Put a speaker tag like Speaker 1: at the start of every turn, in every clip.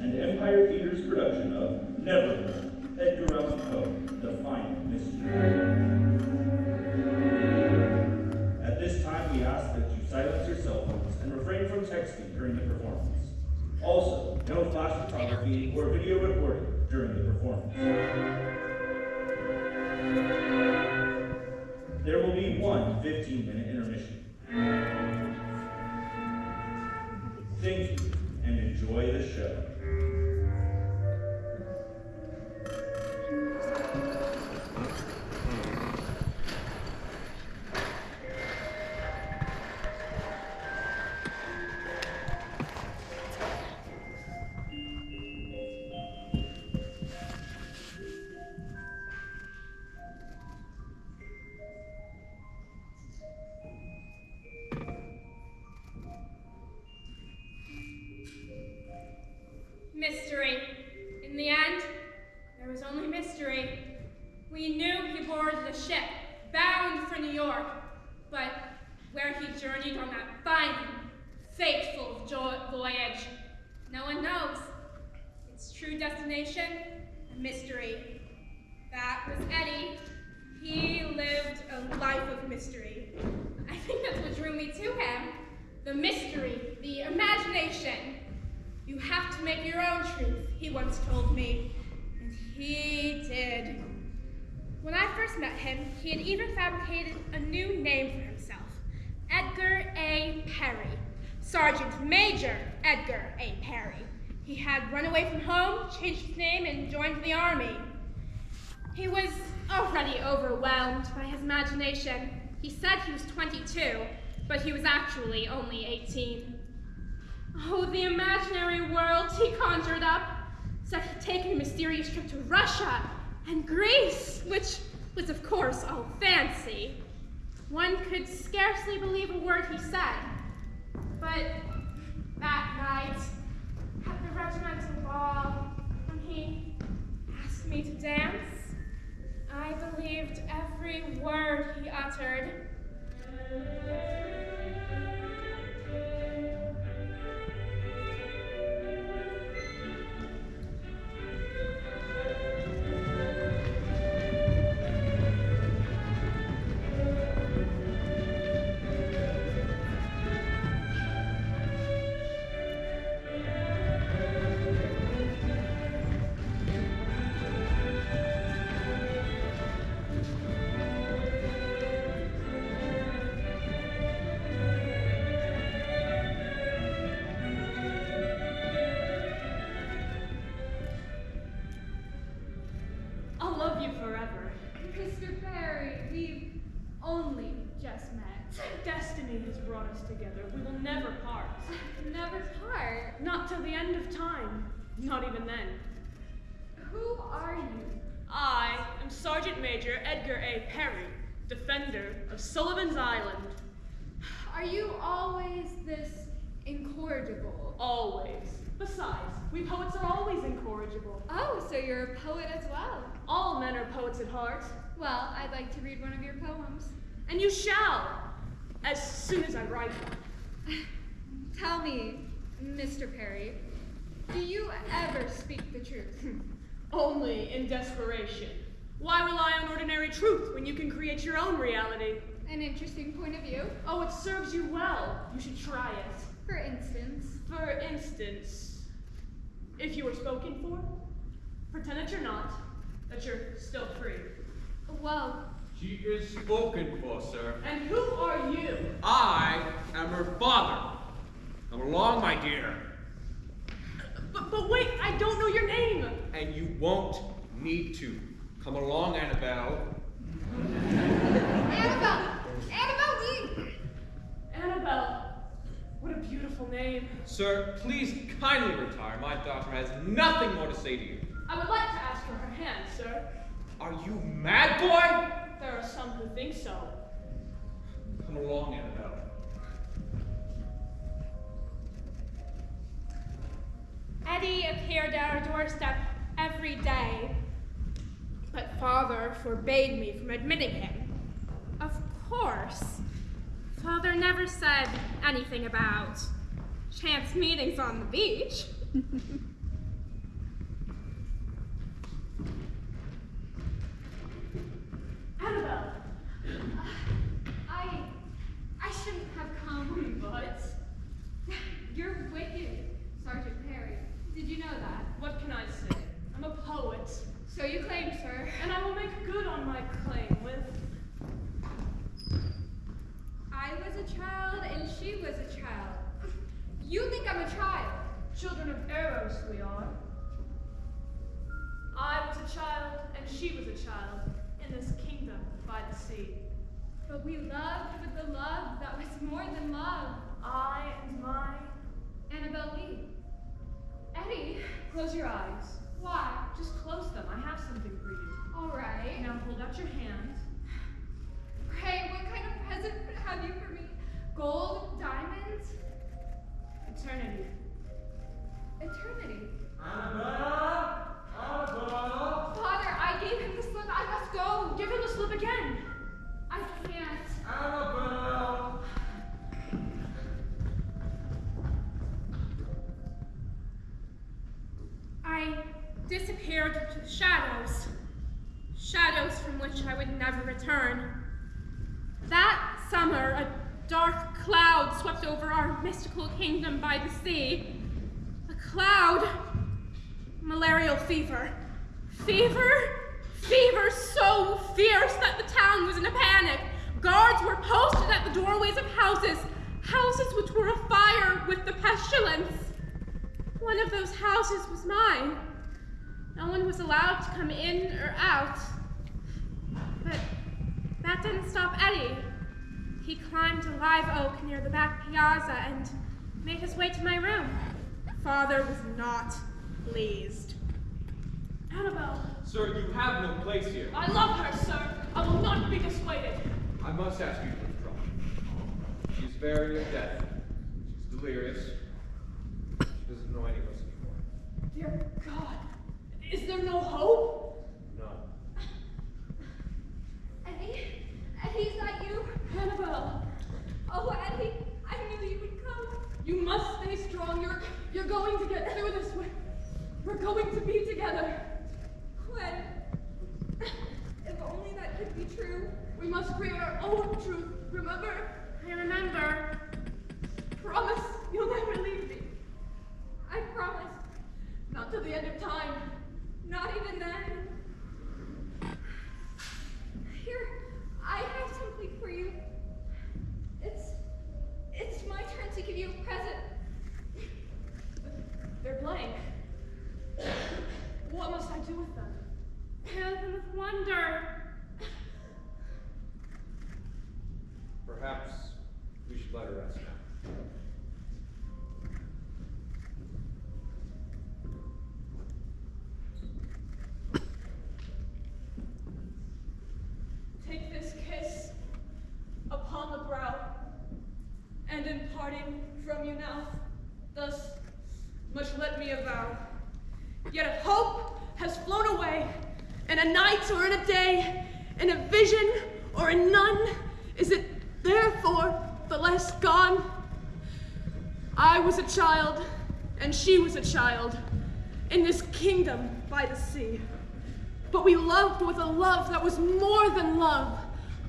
Speaker 1: and Empire Theater's production of Nevermore, Edgar Allen Poe, The Final Mystery. At this time, we ask that you silence your cell phones and refrain from texting during the performance. Also, no flash photography or video recording during the performance. There will be one 15-minute intermission. Thank you, and enjoy the show.
Speaker 2: Mystery. In the end, there was only mystery. We knew he boarded a ship bound for New York, but where he journeyed on that final, fateful voyage, no one knows. Its true destination, a mystery. That was Eddie. He lived a life of mystery. I think that's what drew me to him. The mystery, the imagination. You have to make your own truth, he once told me. And he did. When I first met him, he had even fabricated a new name for himself. Edgar A. Perry. Sergeant Major Edgar A. Perry. He had run away from home, changed his name, and joined the army. He was already overwhelmed by his imagination. He said he was 22, but he was actually only 18. Oh, the imaginary world he conjured up. Said he'd taken a mysterious trip to Russia and Greece, which was, of course, all fancy. One could scarcely believe a word he said. But that night, at the regimental ball, when he asked me to dance, I believed every word he uttered.
Speaker 3: Not even then.
Speaker 4: Who are you?
Speaker 3: I am Sergeant Major Edgar A. Perry, defender of Sullivan's Island.
Speaker 4: Are you always this incorrigible?
Speaker 3: Always. Besides, we poets are always incorrigible.
Speaker 4: Oh, so you're a poet as well.
Speaker 3: All men are poets at heart.
Speaker 4: Well, I'd like to read one of your poems.
Speaker 3: And you shall, as soon as I write them.
Speaker 4: Tell me, Mr. Perry, do you ever speak the truth?
Speaker 3: Only in desperation. Why rely on ordinary truth when you can create your own reality?
Speaker 4: An interesting point of view.
Speaker 3: Oh, it serves you well. You should try it.
Speaker 4: For instance?
Speaker 3: For instance, if you were spoken for, pretend that you're not, that you're still free.
Speaker 4: Well...
Speaker 5: She is spoken for, sir.
Speaker 3: And who are you?
Speaker 5: I am her father. Come along, my dear.
Speaker 3: But wait, I don't know your name.
Speaker 5: And you won't need to. Come along, Anabelle.
Speaker 4: Anabelle! Anabelle Lee!
Speaker 3: Anabelle. What a beautiful name.
Speaker 5: Sir, please kindly retire. My daughter has nothing more to say to you.
Speaker 3: I would like to ask for her hand, sir.
Speaker 5: Are you mad, boy?
Speaker 3: There are some who think so.
Speaker 5: Come along, Anabelle.
Speaker 2: Eddie appeared at our doorstep every day, but Father forbade me from admitting him. Of course, Father never said anything about chance meetings on the beach.
Speaker 3: first we are. I was a child, and she was a child, in this kingdom by the sea.
Speaker 4: But we loved with the love that was more than love.
Speaker 3: I and my...
Speaker 4: Anabelle Lee. Eddie.
Speaker 3: Close your eyes.
Speaker 4: Why?
Speaker 3: Just close them. I have something for you.
Speaker 4: All right.
Speaker 3: Now hold out your hand.
Speaker 4: Pray, what kind of present have you for me? Gold? Diamonds?
Speaker 3: Eternity.
Speaker 4: Eternity.
Speaker 5: Anabelle! Anabelle!
Speaker 4: Father, I gave him the slip. I must go.
Speaker 3: Give him the slip again.
Speaker 4: I can't.
Speaker 5: Anabelle!
Speaker 2: I disappeared into the shadows. Shadows from which I would never return. That summer, a dark cloud swept over our mystical kingdom by the sea. A cloud. Malarial fever. Fever so fierce that the town was in a panic. Guards were posted at the doorways of houses which were afire with the pestilence. One of those houses was mine. No one was allowed to come in or out. But that didn't stop Eddie. He climbed a live oak near the back piazza and made his way to my room. Father was not pleased.
Speaker 3: Annabelle.
Speaker 5: Sir, you have no place here.
Speaker 3: I love her, sir. I will not be dissuaded.
Speaker 5: I must ask you to withdraw. She's very near death. She's delirious. She doesn't know any of us anymore.
Speaker 3: Dear God. Is there no hope?
Speaker 5: None.
Speaker 4: Eddie? Eddie, is that you?
Speaker 3: Annabelle.
Speaker 4: Oh, Eddie, I knew you would come.
Speaker 3: You must stay strong. You're going to get through this. We're going to be together.
Speaker 4: When? If only that could be true.
Speaker 3: We must create our own truth. Remember?
Speaker 2: I remember.
Speaker 3: Promise you'll never leave me.
Speaker 4: I promise.
Speaker 3: Not to the end of time.
Speaker 4: Not even then. Here, I have something for you. It's my turn to give you a present.
Speaker 3: They're blank. What must I do with them?
Speaker 2: Fill them with wonder.
Speaker 5: Perhaps we should let her rest now.
Speaker 3: Take this kiss upon the brow, and in parting from you now, thus much let me avow. Yet if hope has flown away, in a night or in a day, in a vision or in none, is it therefore the less gone? I was a child, and she was a child, in this kingdom by the sea. But we loved with a love that was more than love,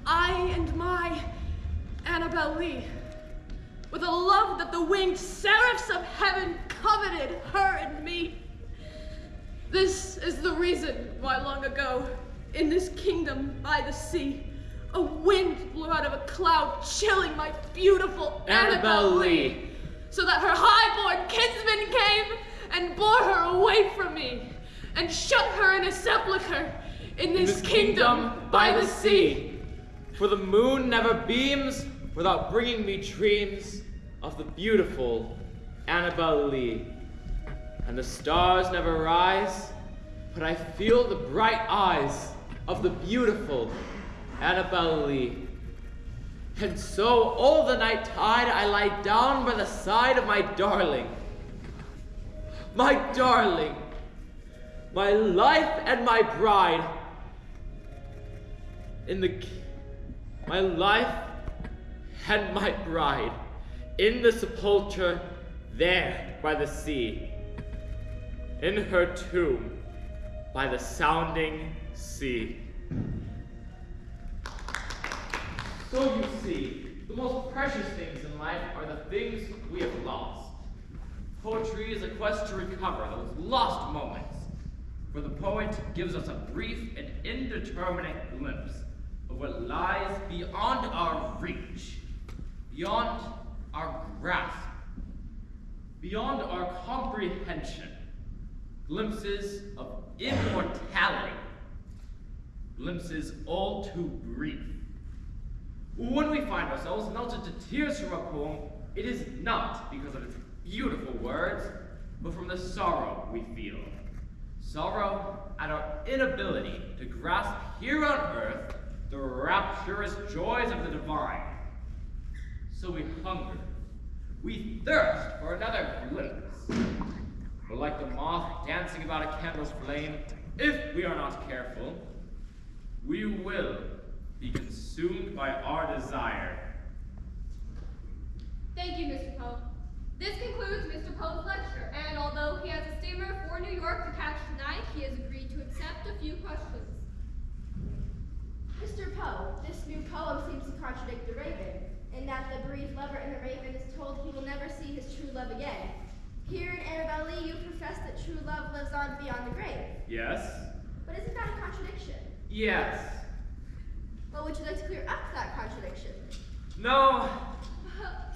Speaker 3: I and my Anabelle Lee. With a love that the winged seraphs of heaven coveted her and me. This is the reason why long ago, in this kingdom by the sea, a wind blew out of a cloud, chilling my beautiful Anabelle Lee, so that her high-born kinsman came and bore her away from me, and shut her in a sepulchre in this kingdom by the sea.
Speaker 5: For the moon never beams without bringing me dreams of the beautiful Anabelle Lee. And the stars never rise, but I feel the bright eyes of the beautiful Anabelle Lee. And so all the night tide I lie down by the side of my darling. My darling, my life and my bride. My life and my bride, in the sepulchre there by the sea, in her tomb by the sounding sea. So you see, the most precious things in life are the things we have lost. Poetry is a quest to recover those lost moments, for the poet gives us a brief and indeterminate glimpse of what lies beyond our reach, beyond our grasp, beyond our comprehension. glimpses of immortality, glimpses all too brief. When we find ourselves melted to tears from a poem, it is not because of its beautiful words, but from the sorrow we feel. Sorrow at our inability to grasp here on earth the rapturous joys of the divine. So we hunger, we thirst for another glimpse. But like the moth dancing about a candle's flame, if we are not careful, we will be consumed by our desire.
Speaker 6: Thank you, Mr. Poe. This concludes Mr. Poe's lecture, and although he has a steamer for New York to catch tonight, he has agreed to accept a few questions.
Speaker 7: Mr. Poe, this new poem seems to contradict the Raven, in that the bereaved lover in the Raven is told he will never see his true love again. Here in Anabelle Lee, you profess that true love lives on beyond the grave.
Speaker 5: Yes?
Speaker 7: But isn't that a contradiction?
Speaker 5: Yes.
Speaker 7: Well, would you like to clear up that contradiction?
Speaker 5: No.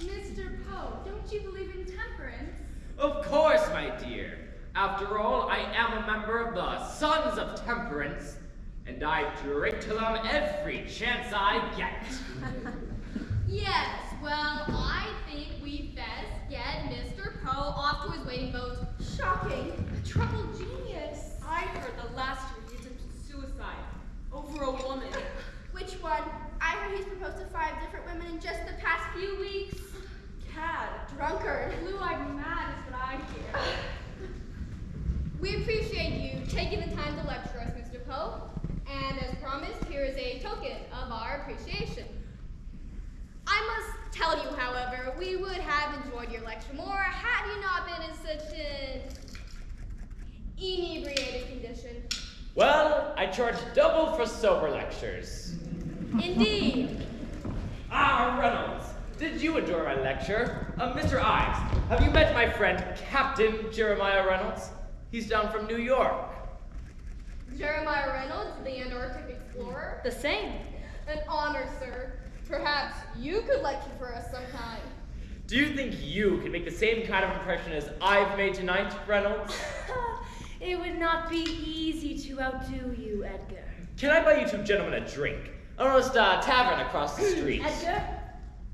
Speaker 4: Mr. Poe, don't you believe in temperance?
Speaker 5: Of course, my dear. After all, I am a member of the Sons of Temperance, and I drink to them every chance I get.
Speaker 6: Yes, well, I think we best get Mr. Poe off to his waiting boat.
Speaker 7: Shocking.
Speaker 3: A troubled genius. I heard the last year he attempted suicide over a woman.
Speaker 7: Which one? I heard he's proposed to 5 different women in just the past few weeks.
Speaker 3: Cad.
Speaker 7: Drunkard.
Speaker 4: Blue-eyed mad is what I hear.
Speaker 6: We appreciate you taking the time to lecture us, Mr. Poe. And as promised, here is a token of our appreciation. I must tell you, however, we would have enjoyed your lecture more had you not been in such an inebriated condition.
Speaker 5: Well, I charge double for sober lectures.
Speaker 6: Indeed.
Speaker 5: Reynolds, did you enjoy my lecture? Mr. Ives, have you met my friend Captain Jeremiah Reynolds? He's down from New York.
Speaker 6: Jeremiah Reynolds, the Antarctic explorer.
Speaker 2: The same.
Speaker 6: An honor, sir. Perhaps you could lecture for us sometime.
Speaker 5: Do you think you can make the same kind of impression as I've made tonight, Reynolds?
Speaker 2: It would not be easy to outdo you, Edgar.
Speaker 5: Can I buy you 2 gentlemen a drink? Almost a tavern across the street.
Speaker 2: Edgar,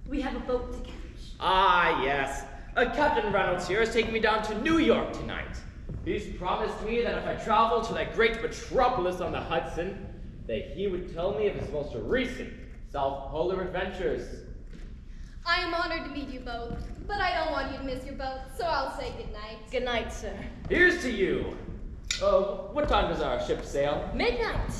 Speaker 2: we have a boat to catch.
Speaker 5: Ah, yes. Captain Reynolds here is taking me down to New York tonight. He's promised me that if I travel to that great metropolis on the Hudson, that he would tell me of his most recent South Polar adventures.
Speaker 6: I am honored to meet you both, but I don't want you to miss your boat, so I'll say good night.
Speaker 2: Good night, sir.
Speaker 5: Here's to you. What time does our ship sail?
Speaker 2: Midnight.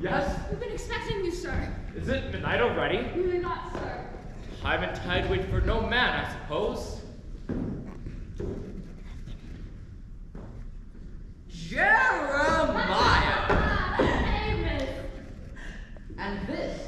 Speaker 5: Yes?
Speaker 4: We've been expecting you, sir.
Speaker 5: Is it midnight already?
Speaker 4: Really not, sir.
Speaker 5: I'm in tide wait for no man, I suppose.
Speaker 8: Jeremiah!
Speaker 4: Hey, miss.
Speaker 8: And this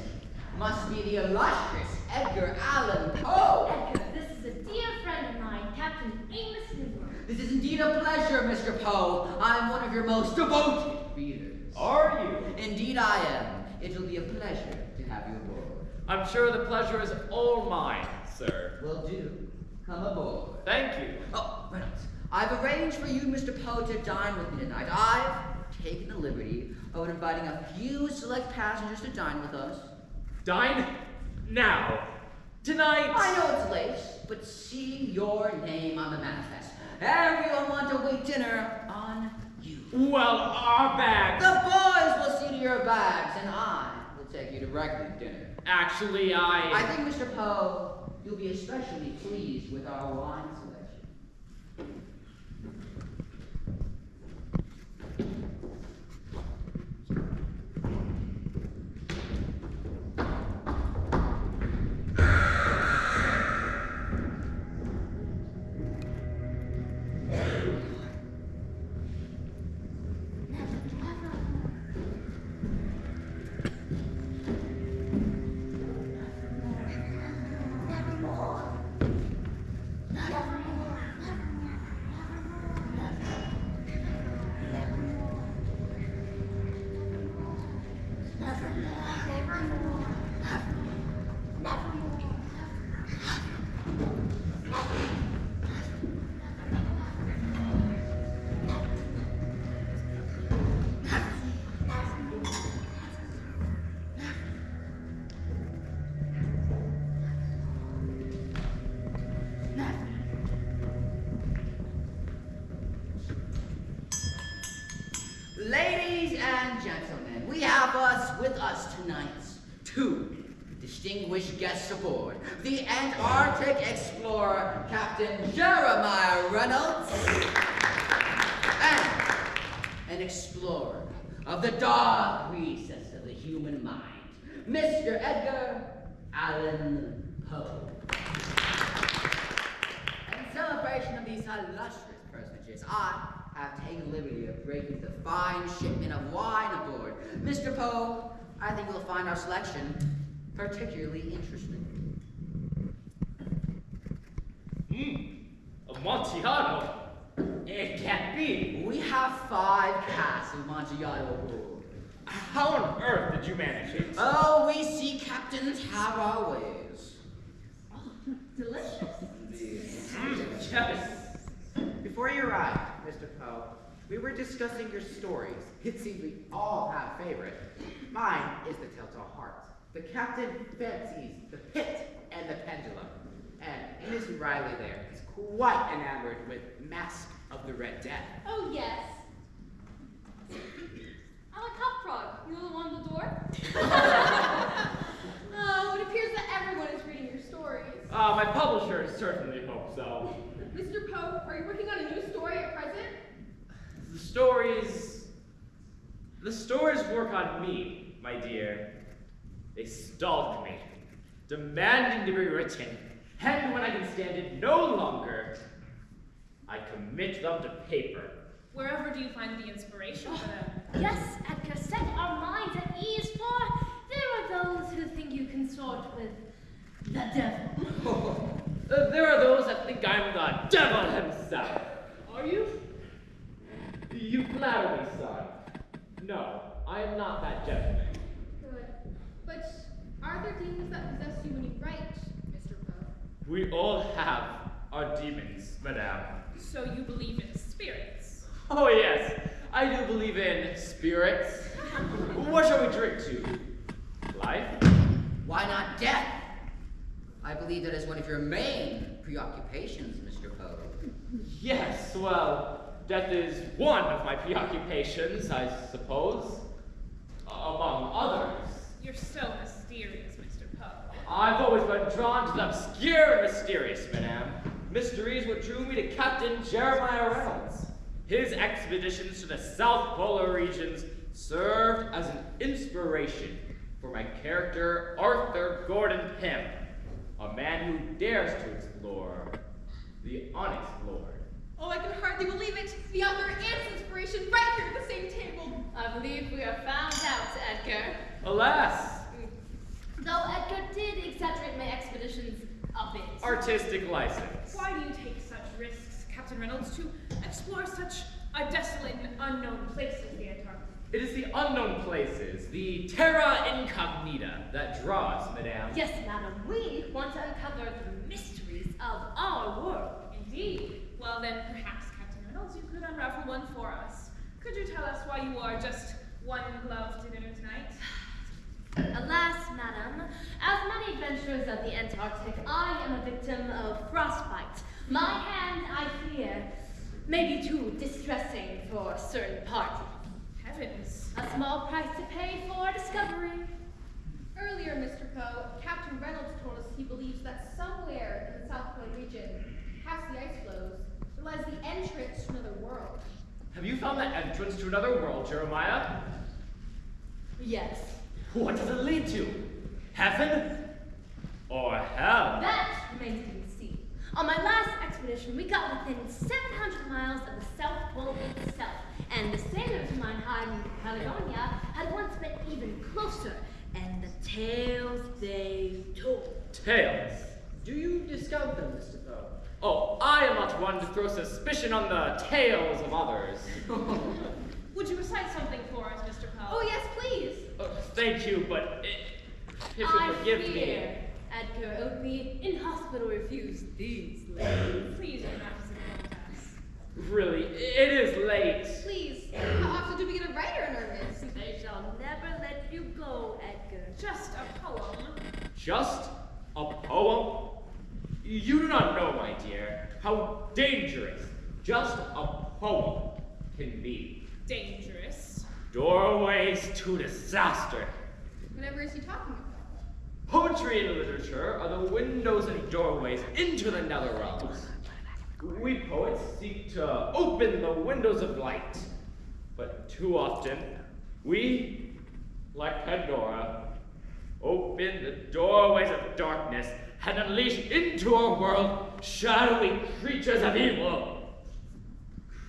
Speaker 8: must be the illustrious Edgar Allen Poe.
Speaker 2: Edgar, this is a dear friend of mine, Captain Nimrod.
Speaker 8: This is indeed a pleasure, Mr. Poe. I'm one of your most devoted readers.
Speaker 5: Are you?
Speaker 8: Indeed I am. It will be a pleasure to have you aboard.
Speaker 5: I'm sure the pleasure is all mine, sir.
Speaker 8: Will do. Come aboard.
Speaker 5: Thank you.
Speaker 8: Oh, Reynolds, I've arranged for you, Mr. Poe, to dine with me tonight. I've taken the liberty of inviting a few select passengers to dine with us.
Speaker 5: Dine now. Tonight.
Speaker 8: I know it's late, but see your name on the manifest. Everyone wants to wait dinner on you.
Speaker 5: Well, our bags.
Speaker 8: The boys will see to your bags, and I will take you directly to dinner.
Speaker 5: Actually,
Speaker 8: I think, Mr. Poe, you'll be especially pleased with our wine selection. Ladies and gentlemen, we have with us tonight two distinguished guests aboard. The Antarctic explorer, Captain Jeremiah Reynolds, and an explorer of the dark recess of the human mind, Mr. Edgar Allen Poe. In celebration of these illustrious personages, I have taken the liberty of breaking the fine shipment of wine aboard. Mr. Poe, I think you'll find our selection particularly interesting.
Speaker 5: Amontillado? It can't be.
Speaker 8: We have 5 casks of Amontillado aboard.
Speaker 5: How on earth did you manage it?
Speaker 8: Oh, we sea captains have our ways.
Speaker 7: Oh, delicious.
Speaker 5: Yes.
Speaker 9: Before you arrived, Mr. Poe, we were discussing your stories. It seems we all have a favorite. Mine is The Telltale Heart. The captain fancies the pit and the pendulum. And Miss Riley there is quite enamored with Mask of the Red Death.
Speaker 6: Oh, yes. I like Hop Frog. You know the one on the door? Oh, it appears that everyone is reading your stories.
Speaker 5: My publisher certainly hopes so.
Speaker 6: Mr. Poe, are you working on a new story at present?
Speaker 5: The stories work on me, my dear. They stalk me, demanding to be written, and when I can stand it no longer, I commit them to paper.
Speaker 2: Wherever do you find the inspiration for them?
Speaker 10: Yes, Edgar, set our minds at ease, for there are those who think you consort with the devil.
Speaker 5: There are those that think I'm the devil himself.
Speaker 2: Are you?
Speaker 5: You flatter me, son. No, I am not that gentleman.
Speaker 6: Good. But are there demons that possess you when you write, Mr. Poe?
Speaker 5: We all have our demons, madame.
Speaker 2: So you believe in spirits?
Speaker 5: Oh yes, I do believe in spirits. What shall we drink to? Life?
Speaker 8: Why not death? I believe that is one of your main preoccupations, Mr. Poe.
Speaker 5: Yes, well, death is one of my preoccupations, I suppose. Among others.
Speaker 2: You're so mysterious, Mr. Poe.
Speaker 5: I've always been drawn to the obscure and mysterious, madame. Mysteries what drew me to Captain Jeremiah Reynolds. His expeditions to the South Polar regions served as an inspiration for my character, Arthur Gordon Pym, a man who dares to explore the unexplored.
Speaker 3: Oh, I can hardly believe it. The author and inspiration right here at the same table.
Speaker 10: I believe we are found out, Edgar.
Speaker 5: Alas,
Speaker 10: Though Edgar did exaggerate my expeditions a bit.
Speaker 5: artistic license.
Speaker 2: Why do you take such risks, Captain Reynolds, to explore such a desolate and unknown place as the Antarctic?
Speaker 5: It is the unknown places, the terra incognita, that draws, madame.
Speaker 10: Yes, madam, we want to uncover the mysteries of our world.
Speaker 2: Indeed. Well then, perhaps, Captain Reynolds, you could unravel one for us. Could you tell us why you wore just one glove to dinner tonight?
Speaker 10: Alas, madam, as many adventurers of the Antarctic, I am a victim of frostbite. My hand, I fear, may be too distressing for a certain party.
Speaker 2: Heavens.
Speaker 10: A small price to pay for discovery.
Speaker 6: Earlier, Mr. Poe, Captain Reynolds told us he believes that somewhere in the South Polar region, past the ice floes, there lies the entrance to another world.
Speaker 5: Have you found that entrance to another world, Jeremiah?
Speaker 10: Yes.
Speaker 5: What does it lead to? Heaven? Or hell?
Speaker 10: That remains to be seen. On my last expedition, we got within 700 miles of the South Pole itself, and the sailors of mine hiding in Patagonia had once been even closer, and the tales they told.
Speaker 5: Tales?
Speaker 9: Do you discount them, Mr. Poe?
Speaker 5: Oh, I am not one to throw suspicion on the tales of others.
Speaker 2: Would you recite something for us, Mr. Poe?
Speaker 6: Oh, yes, please.
Speaker 5: Thank you, but if you'll forgive me.
Speaker 10: Edgar, it would be inhospitable to refuse these ladies.
Speaker 2: Please do not disappoint us.
Speaker 5: Really, it is late.
Speaker 6: Please, how often do we get a writer in our midst?
Speaker 10: They shall never let you go, Edgar.
Speaker 2: Just a poem.
Speaker 5: Just a poem? You do not know, my dear, how dangerous just a poem can be.
Speaker 2: Dangerous.
Speaker 5: Doorways to disaster.
Speaker 6: Whatever is he talking about?
Speaker 5: Poetry and literature are the windows and doorways into the nether realms. We poets seek to open the windows of light, but too often, we, like Pandora, open the doorways of darkness and unleash into our world shadowy creatures of evil.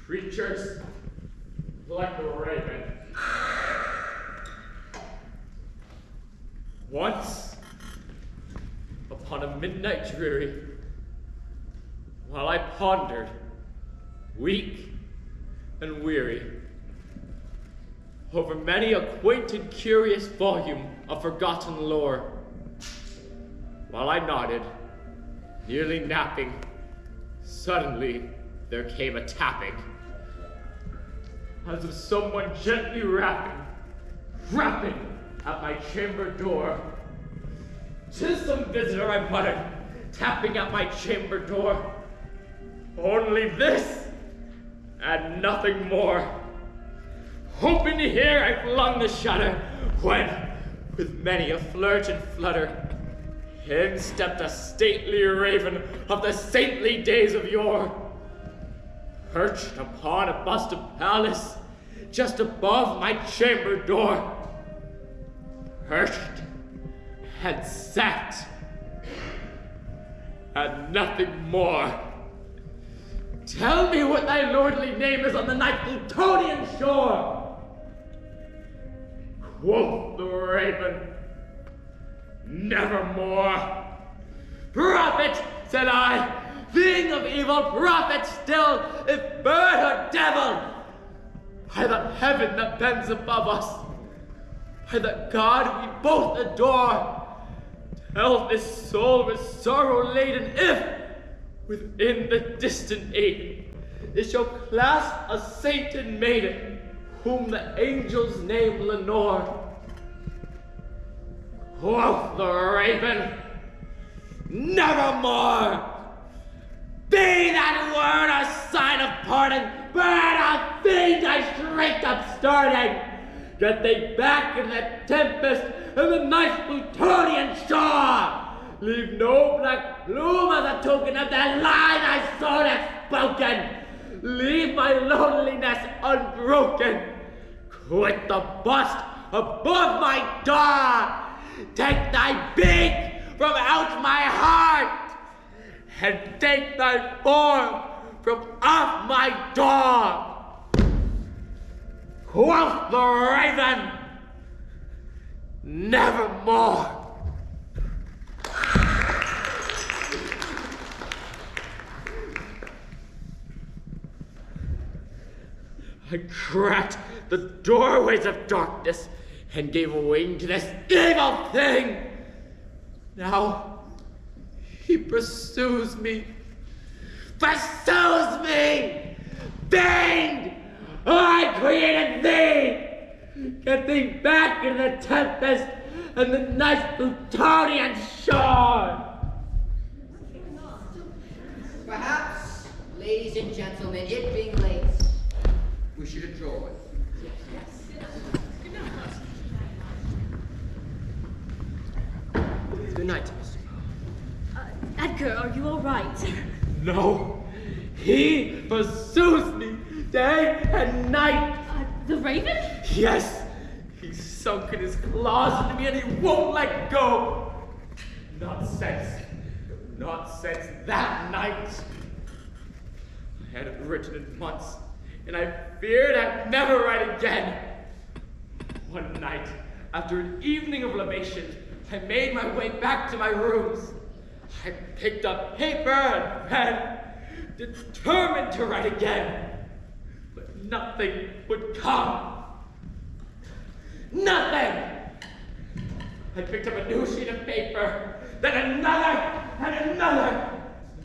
Speaker 5: Creatures like the raven. Once, upon a midnight dreary, while I pondered, weak and weary, over many a quaint and curious volume of forgotten lore, while I nodded, nearly napping, suddenly there came a tapping, as of someone gently rapping at my chamber door. "'Tis some visitor," I muttered, tapping at my chamber door. "Only this, and nothing more." Hoping to hear, I flung the shutter, when, with many a flirt and flutter, in stepped a stately raven of the saintly days of yore. Perched upon a bust of Pallas, just above my chamber door. Perched and sat, and nothing more. "Tell me what thy lordly name is on the night Plutonian shore." Quoth the raven, "Nevermore." "Prophet," said I, "being of evil, prophet still, if bird or devil, by the heaven that bends above us, by the God we both adore, tell this soul with sorrow laden if, within the distant Aiden, it shall clasp a sainted maiden, whom the angels name Lenore." Quoth the raven, "Nevermore. Be that word a sign of pardon, burn a fiend I shrieked upstarting. Get thee back in the tempest and the nice Plutonian shore. Leave no black plume as a token of the lie thy sword hath spoken. Leave my loneliness unbroken. Quit the bust above my door. Take thy beak from out my heart, and take thy form from off my door." Quoth the raven, "Nevermore." I cracked the doorways of darkness and gave wing to this evil thing. Now he pursues me. Fiend! I created thee! Get thee back in the tempest and the nice Plutonian shore!
Speaker 8: Perhaps, ladies and gentlemen, it being late, we should adjourn.
Speaker 5: Good night, Mr. Poe.
Speaker 10: Edgar, are you all right?
Speaker 5: No, he pursues me day and night.
Speaker 10: The raven?
Speaker 5: Yes, he's sunk in his claws into me and he won't let go. Not since that night. I hadn't written in months, and I feared I'd never write again. One night, after an evening of libations, I made my way back to my rooms. I picked up paper and pen, determined to write again. But nothing would come. Nothing! I picked up a new sheet of paper, then another and another.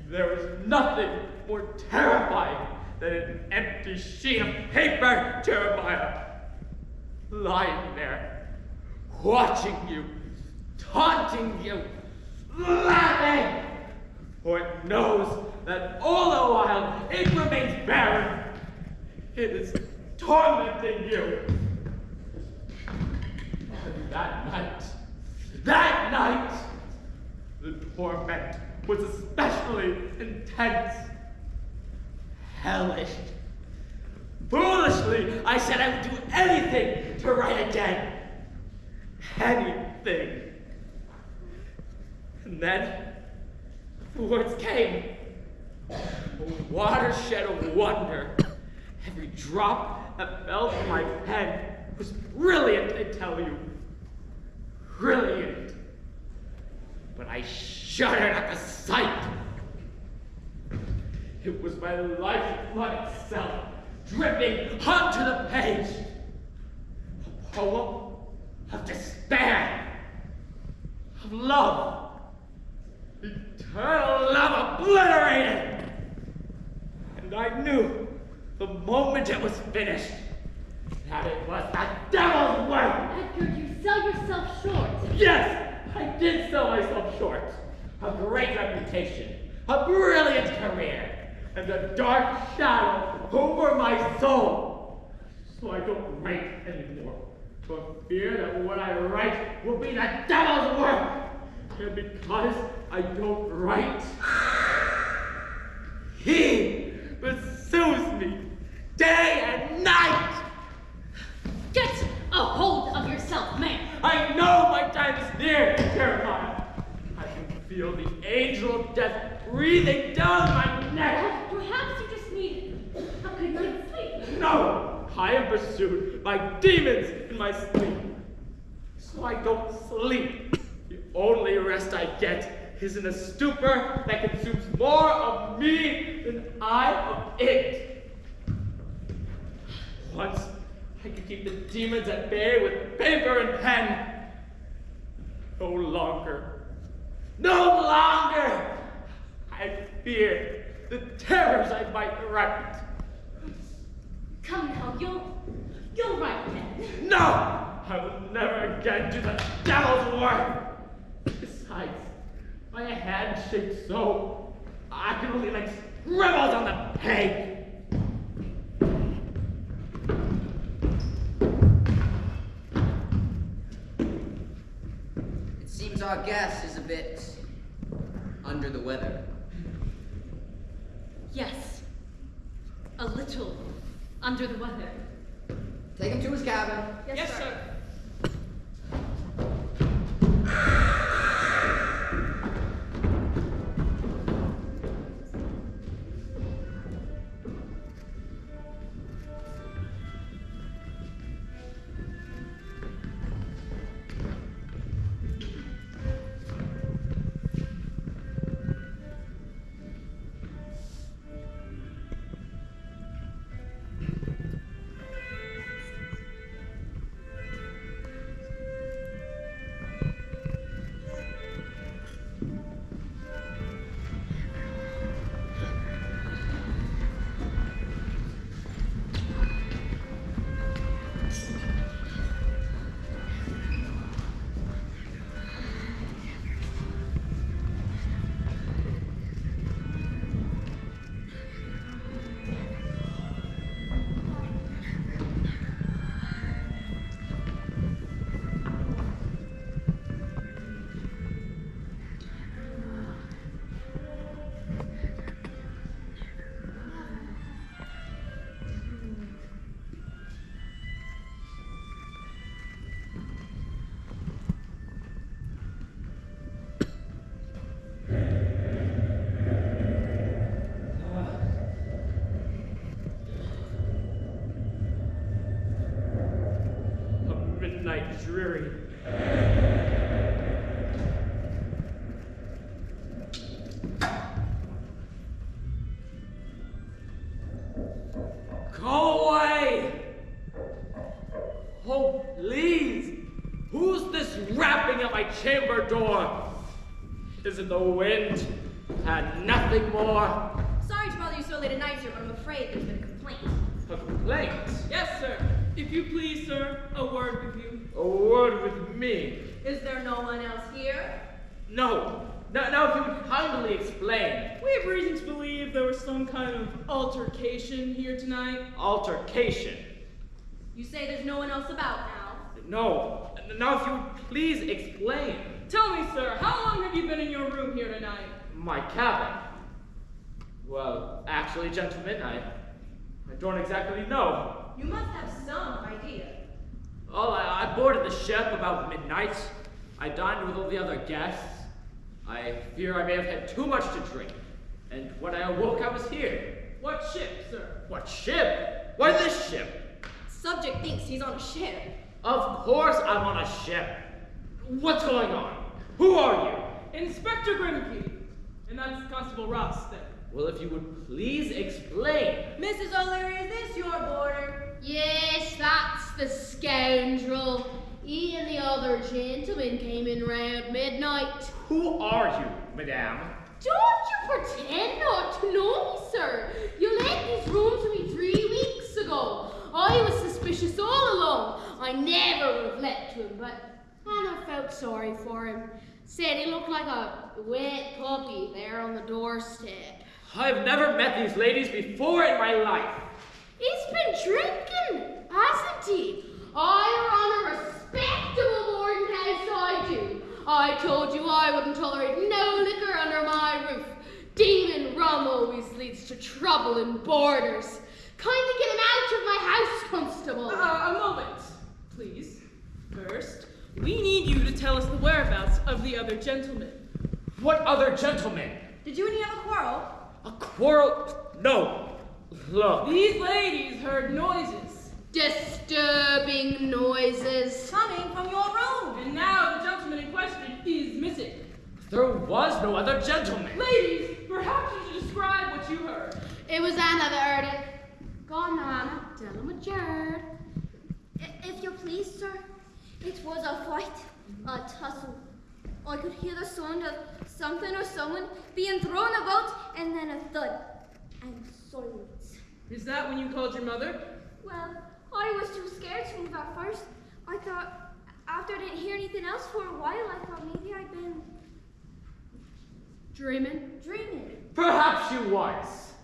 Speaker 5: There was nothing more terrifying than an empty sheet of paper, Jeremiah. Lying there, watching you, taunting you, laughing, for it knows that all the while it remains barren. It is tormenting you. That night, the torment was especially intense, hellish. Foolishly, I said I would do anything to write again. Anything. And then, the words came. A watershed of wonder. Every drop that fell from my pen was brilliant, I tell you. Brilliant. But I shuddered at the sight. It was my lifeblood itself, dripping onto the page. A poem of despair, of love, eternal love obliterated. And I knew the moment it was finished that it was the devil's work.
Speaker 10: Edgar, you sell yourself short.
Speaker 5: Yes, I did sell myself short. A great reputation, a brilliant career, and a dark shadow over my soul. So I don't write anymore, for fear that what I write will be the devil's work. And because I don't write, he pursues me day and night.
Speaker 10: Get a hold of yourself, man.
Speaker 5: I know my time is near, Jeremiah. I can feel the angel of death breathing down my neck.
Speaker 10: Perhaps you just need a good night's sleep.
Speaker 5: No, I am pursued by demons in my sleep. So I don't sleep. The only rest I get is in a stupor that consumes more of me than I of it. Once I could keep the demons at bay with paper and pen. No longer. No longer! I fear the terrors I might write.
Speaker 10: Come now, you'll write then.
Speaker 5: No! I will never again do the devil's work. Besides, my hand shakes so, I can only make scribbles on the page.
Speaker 8: It seems our guest is a bit under the weather.
Speaker 10: Yes, a little under the weather.
Speaker 8: Take him to his cabin.
Speaker 3: Yes, sir.
Speaker 5: Dreary. Go away! Oh, please! Who's this rapping at my chamber door? Is it the wind? And nothing more?
Speaker 6: Sorry to bother you so late at night, sir, but I'm afraid there's been a complaint.
Speaker 5: A complaint?
Speaker 3: Yes, sir. If you please, sir, a word with you.
Speaker 5: A word with me?
Speaker 6: Is there no one else here?
Speaker 5: No. Now, if you would kindly explain.
Speaker 3: We have reason to believe there was some kind of altercation here tonight.
Speaker 5: Altercation?
Speaker 6: You say there's no one else about now?
Speaker 5: No. Now, if you would please explain.
Speaker 3: Tell me, sir, how long have you been in your room here tonight?
Speaker 5: My cabin? Well, actually, gentlemen, I don't exactly know.
Speaker 3: You must have some idea.
Speaker 5: Well, I boarded the ship about midnight. I dined with all the other guests. I fear I may have had too much to drink. And when I awoke, I was here.
Speaker 3: What ship, sir?
Speaker 5: What ship? Why this ship?
Speaker 6: Subject thinks he's on a ship.
Speaker 5: Of course I'm on a ship. What's going on? Who are you?
Speaker 3: Inspector Grimke. And that's Constable Ross, then.
Speaker 5: Well, if you would please explain.
Speaker 6: Mrs. O'Leary, is this your boarder?
Speaker 10: Yes, that's the scoundrel. He and the other gentleman came in round midnight.
Speaker 5: Who are you, madame?
Speaker 10: Don't you pretend not to know me, sir. You lent this room to me 3 weeks ago. I was suspicious all along. I never would have let to him, but Hannah felt sorry for him. Said he looked like a wet puppy there on the doorstep.
Speaker 5: I've never met these ladies before in my life.
Speaker 10: He's been drinking, hasn't he? I run a respectable boarding house, I do. I told you I wouldn't tolerate no liquor under my roof. Demon rum always leads to trouble in boarders. Kindly get him out of my house, Constable.
Speaker 3: A moment, please. First, we need you to tell us the whereabouts of the other gentlemen.
Speaker 5: What other gentlemen?
Speaker 6: Did you and he have a quarrel?
Speaker 5: A quarrel? No. Look.
Speaker 3: These ladies heard noises.
Speaker 10: Disturbing noises.
Speaker 6: Coming from your room.
Speaker 3: And now the gentleman in question is missing.
Speaker 5: There was no other gentleman.
Speaker 3: Ladies, perhaps you should describe what you heard.
Speaker 10: It was Anna that heard it. Go on now, Anna. Tell him what you heard.
Speaker 7: If you please, sir, it was a fight, a tussle. I could hear the sound of something or someone being thrown about, and then a thud, and silence.
Speaker 3: Is that when you called your mother?
Speaker 7: Well, I was too scared to move at first. I thought, after I didn't hear anything else for a while, I thought maybe I'd been
Speaker 10: Dreaming?
Speaker 5: Perhaps you was.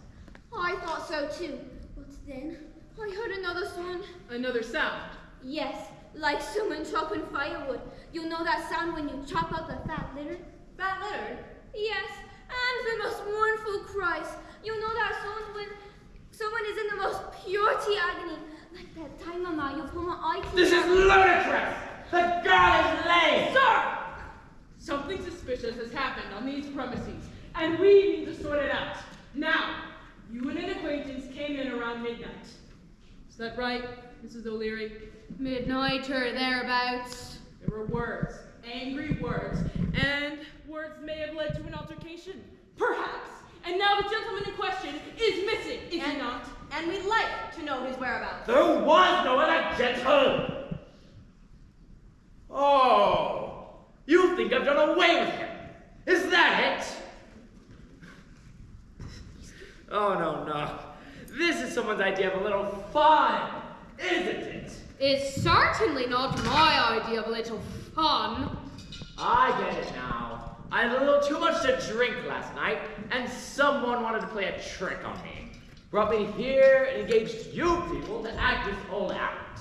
Speaker 7: I thought so too. But then, I heard another sound.
Speaker 3: Another sound.
Speaker 7: Yes, like someone chopping firewood. You know that sound when you chop up the fat litter?
Speaker 3: Fat litter?
Speaker 7: Yes, and the most mournful cries. You know that sound when someone is in the most purity agony. Like that time, Mama, you pull my eye to
Speaker 5: This is ludicrous! The girl is lame!
Speaker 3: Sir! Something suspicious has happened on these premises, and we need to sort it out. Now, you and an acquaintance came in around midnight. Is that right, Mrs. O'Leary?
Speaker 10: Midnight or thereabouts.
Speaker 3: There were words, angry words, and words may have led to an altercation. Perhaps. And now the gentleman in question is missing, is he not?
Speaker 6: And we'd like to know his whereabouts.
Speaker 5: There was no other gentleman! Oh, you think I've done away with him? Is that it? Oh, no. This is someone's idea of a little fun, isn't it?
Speaker 10: It's certainly not my idea of a little fun.
Speaker 5: I get it now. I had a little too much to drink last night, and someone wanted to play a trick on me. Brought me here and engaged you people to act this whole out.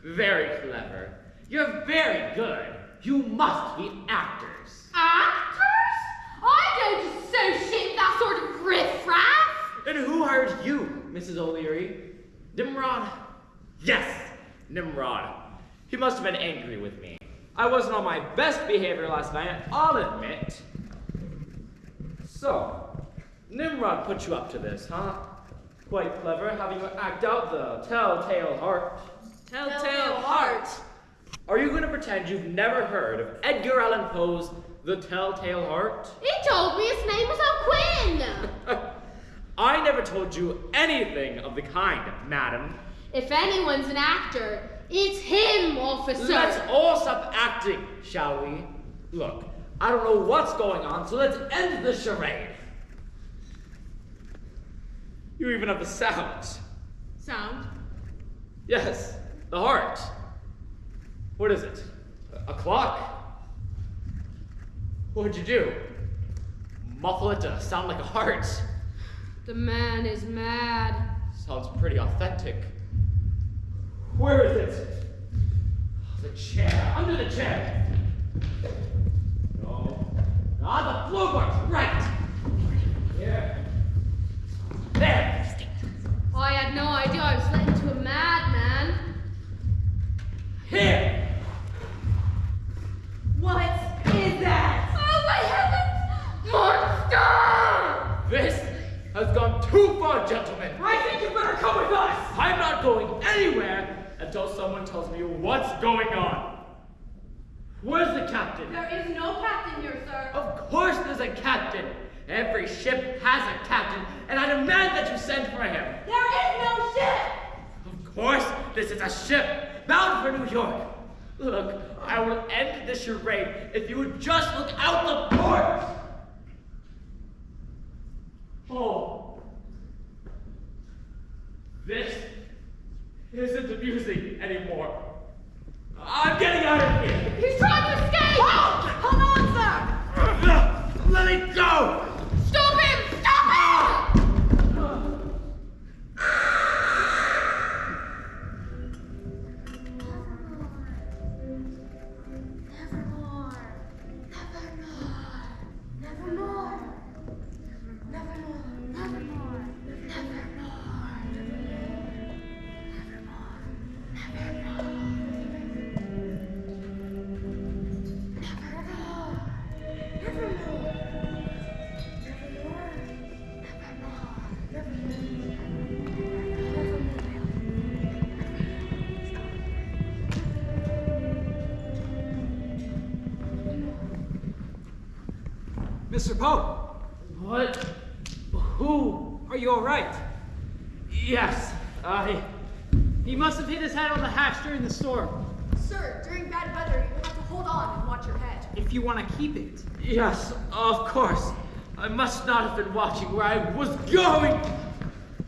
Speaker 5: Very clever. You're very good. You must be actors.
Speaker 10: Actors? I don't associate that sort of riffraff.
Speaker 5: And who hired you, Mrs. O'Leary? Nimrod? Yes, Nimrod. He must have been angry with me. I wasn't on my best behavior last night, I'll admit. So, Nimrod put you up to this, huh? Quite clever, having you act out the telltale heart.
Speaker 3: Telltale heart.
Speaker 5: Are you going to pretend you've never heard of Edgar Allen Poe's The Telltale Heart?
Speaker 10: He told me his name was O'Quinn.
Speaker 5: I never told you anything of the kind, madam.
Speaker 10: If anyone's an actor, it's him, officer.
Speaker 5: Let's all stop acting, shall we? Look, I don't know what's going on, so let's end the charade. You even have the sound.
Speaker 3: Sound?
Speaker 5: Yes, the heart. What is it? A clock? What'd you do? Muffle it to sound like a heart?
Speaker 10: The man is mad.
Speaker 5: Sounds pretty authentic. Where is it? The chair, under the chair. No. Ah, the floorboard's right. Here. There.
Speaker 2: Oh, I had no idea I was let into a madman.
Speaker 5: Here.
Speaker 3: What is that?
Speaker 2: Oh, my heavens! Monster!
Speaker 5: This has gone too far, gentlemen.
Speaker 3: I think you better come with us!
Speaker 5: I'm not going anywhere until someone tells me what's going on. Where's the captain?
Speaker 3: There is no captain here, sir.
Speaker 5: Of course there's a captain. Every ship has a captain, and I demand that you send for him.
Speaker 3: There is no ship!
Speaker 5: Of course, this is a ship bound for New York. Look, I will end this charade if you would just look out the port. Oh. This isn't amusing anymore. I'm getting out of here.
Speaker 2: He's trying to escape!
Speaker 3: Hold on, sir!
Speaker 5: Let me go!
Speaker 2: Stop him! Stop him!
Speaker 11: Mr. Poe!
Speaker 5: What? Who?
Speaker 11: Are you all right?
Speaker 5: Yes,
Speaker 11: He must have hit his head on the hatch during the storm.
Speaker 3: Sir, during bad weather, you will have to hold on and watch your head.
Speaker 11: If you want to keep it.
Speaker 5: Yes, of course. I must not have been watching where I was going.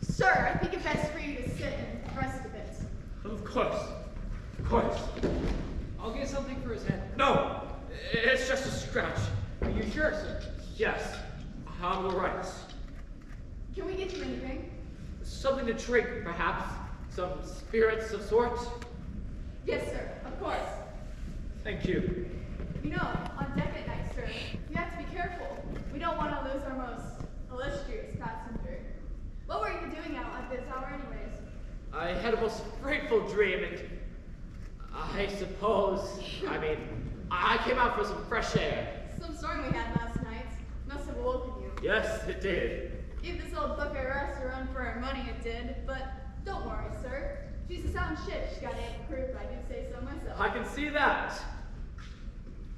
Speaker 3: Sir, I think it's best for you to sit and rest a bit.
Speaker 5: Of course. Of course.
Speaker 11: I'll get something for his head.
Speaker 5: No, it's just a scratch.
Speaker 11: Are you sure, sir?
Speaker 5: Yes, I'm all right.
Speaker 3: Can we get you anything?
Speaker 5: Something to drink, perhaps. Some spirits of sorts.
Speaker 3: Yes, sir, of course.
Speaker 5: Thank you.
Speaker 3: You know, on deck at night, sir, we have to be careful. We don't want to lose our most illustrious passenger. What were you doing out at this hour anyways?
Speaker 5: I had a most frightful dream, and I suppose, I came out for some fresh air.
Speaker 3: Some storm we had last night must have awoken you.
Speaker 5: Yes, it did.
Speaker 3: Give this old bucket rest a run for our money, it did, but don't worry, sir. She's a sound ship. She's got ample crew, if I do say so myself.
Speaker 5: I can see that.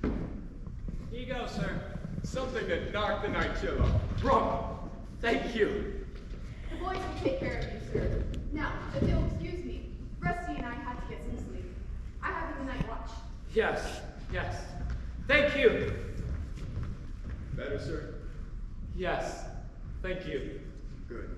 Speaker 11: Here you go, sir.
Speaker 12: Something to knock the night chill off.
Speaker 5: Bravo. Thank you.
Speaker 3: The boys will take care of you, sir. Now, if you'll excuse me, Rusty and I had to get some sleep. I have the night watch.
Speaker 5: Yes, yes. Thank you.
Speaker 12: Better, sir?
Speaker 5: Yes, thank you.
Speaker 12: Good.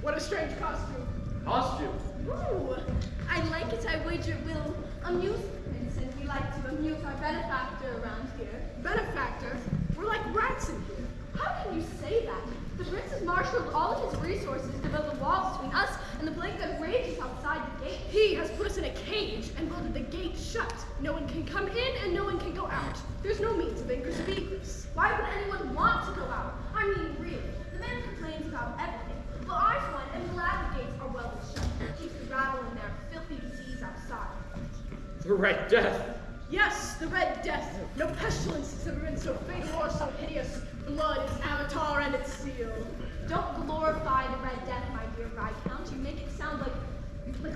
Speaker 3: What a strange costume.
Speaker 5: Costume?
Speaker 3: Ooh, I like it. I wager it will amuse the prince, and we like to amuse our benefactor around here. Benefactor? We're like rats in here. How can you say that? The prince has marshaled all of his resources to build a wall between us and the plague that rages outside the gate. He has put us in a cage and bolted the gate shut. No one can come in and no one can go out. There's no means of ingress or egress. Why would anyone want to go out?
Speaker 7: I mean, really, the man complains about everything. But I find and glad the gates are well shut. Keeps the rabble in their filthy disease outside.
Speaker 5: The Red Death.
Speaker 3: Yes, the Red Death. No pestilence has ever been so fatal or so hideous. Blood is avatar and its seal.
Speaker 7: Don't glorify the Red Death, my dear Viscount. You make it sound like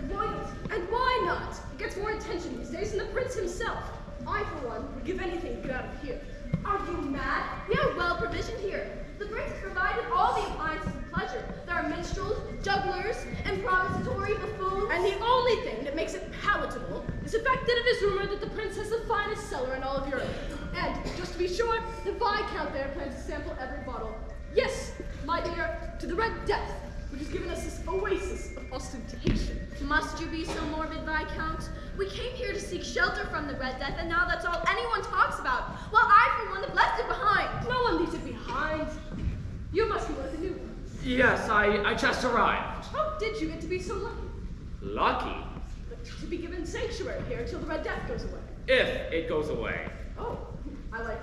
Speaker 7: royalty.
Speaker 3: And why not? It gets more attention these days than the prince himself. I, for one, would give anything to get out of here.
Speaker 7: Are you mad? We are well provisioned here. The prince has provided all the appliances of pleasure. There are minstrels, jugglers, improvisatory buffoons.
Speaker 3: And the only thing that makes it palatable is the fact that it is rumored that the prince has the finest cellar in all of Europe. And, just to be sure, the Viscount there plans to sample every bottle. Yes, my dear, to the Red Death, which has given us this oasis of ostentation.
Speaker 7: Must you be so morbid, Viscount? We came here to seek shelter from the Red Death, and now that's all anyone talks about. While I, for one, have left it behind.
Speaker 3: No one leaves it behind. You must be one of the new ones.
Speaker 5: Yes, I just arrived.
Speaker 3: How did you get to be so lucky?
Speaker 5: Lucky?
Speaker 3: To be given sanctuary here until the Red Death goes away.
Speaker 5: If it goes away.
Speaker 3: Oh, I like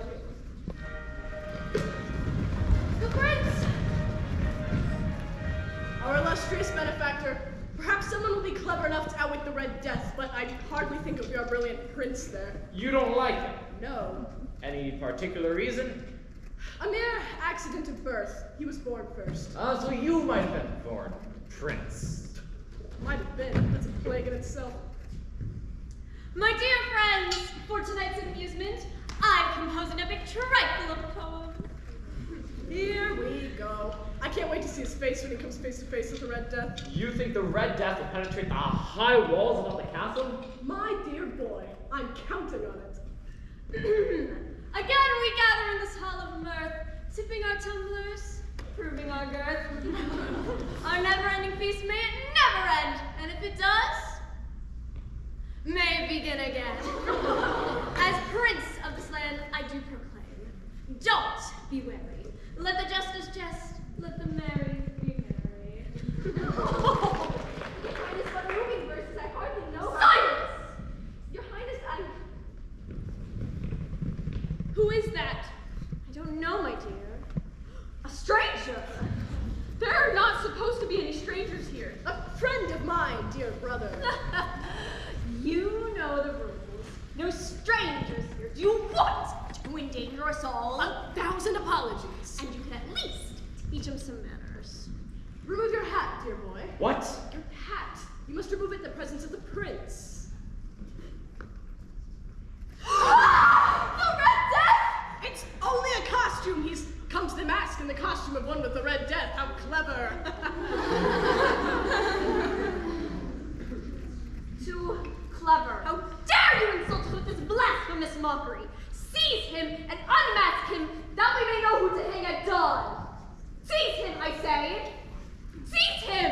Speaker 3: you.
Speaker 7: The prince!
Speaker 3: Our illustrious benefactor. Perhaps someone will be clever enough to outwit the Red Death, but I hardly think it'll be our brilliant prince there.
Speaker 5: You don't like him?
Speaker 3: No.
Speaker 5: Any particular reason?
Speaker 3: A mere accident of birth. He was born first.
Speaker 5: So you might have been born prince.
Speaker 3: Might have been. That's a plague in itself.
Speaker 2: My dear friends, for tonight's amusement, I've composed an epic trifle of a poem.
Speaker 3: Here we go. I can't wait to see his face when he comes face to face with the Red Death.
Speaker 5: You think the Red Death will penetrate the high walls of the castle?
Speaker 3: My dear boy, I'm counting on it.
Speaker 2: Again we gather in this hall of mirth, tipping our tumblers, proving our girth. Our never-ending feast may it never end, and if it does, may it begin again. As prince of this land, I do proclaim, don't be wary. Let the jesters jest, let the merry be merry.
Speaker 7: Your Highness, what moving verses, I hardly know.
Speaker 2: Silence!
Speaker 7: Your Highness,
Speaker 2: Who is that? I don't know, my dear.
Speaker 3: A stranger! There are not supposed to be any strangers here. A friend of mine, dear brother.
Speaker 2: You know the rules. No strangers here. Do you want to endanger us all?
Speaker 3: 1,000 apologies.
Speaker 2: And you can at least teach him some manners.
Speaker 3: Remove your hat, dear boy.
Speaker 5: What?
Speaker 3: Your hat. You must remove it in the presence of the prince.
Speaker 7: the Red Death!
Speaker 3: It's only a costume. He's come to the mask in the costume of one with the Red Death. How clever.
Speaker 2: Too clever. How dare you insult us with this blasphemous mockery? Seize him and unmask him, that we may know who to hang at dawn. Seize him, I say. Seize him!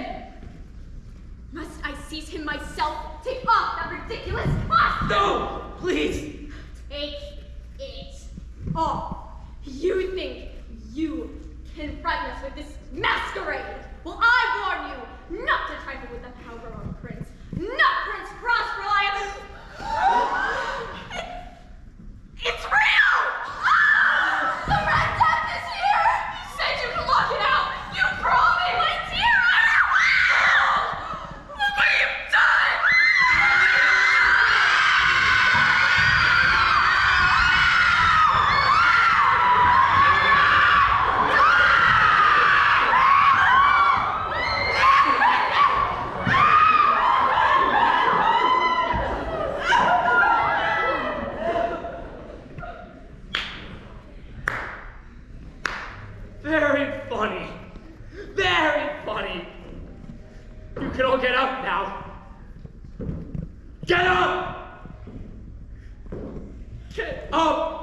Speaker 2: Must I seize him myself? Take off that ridiculous mask!
Speaker 5: No! Please!
Speaker 2: Take it off. You think you can frighten us with this masquerade? Well, I warn you not to trifle with the power of our prince. Not Prince Prospero, I am... It's real! The Red Death is here! You said you could lock it out! You promised! My dear, I will! Look what you've done!
Speaker 5: Very funny. Very funny. You can all get up now. Get up! Get up!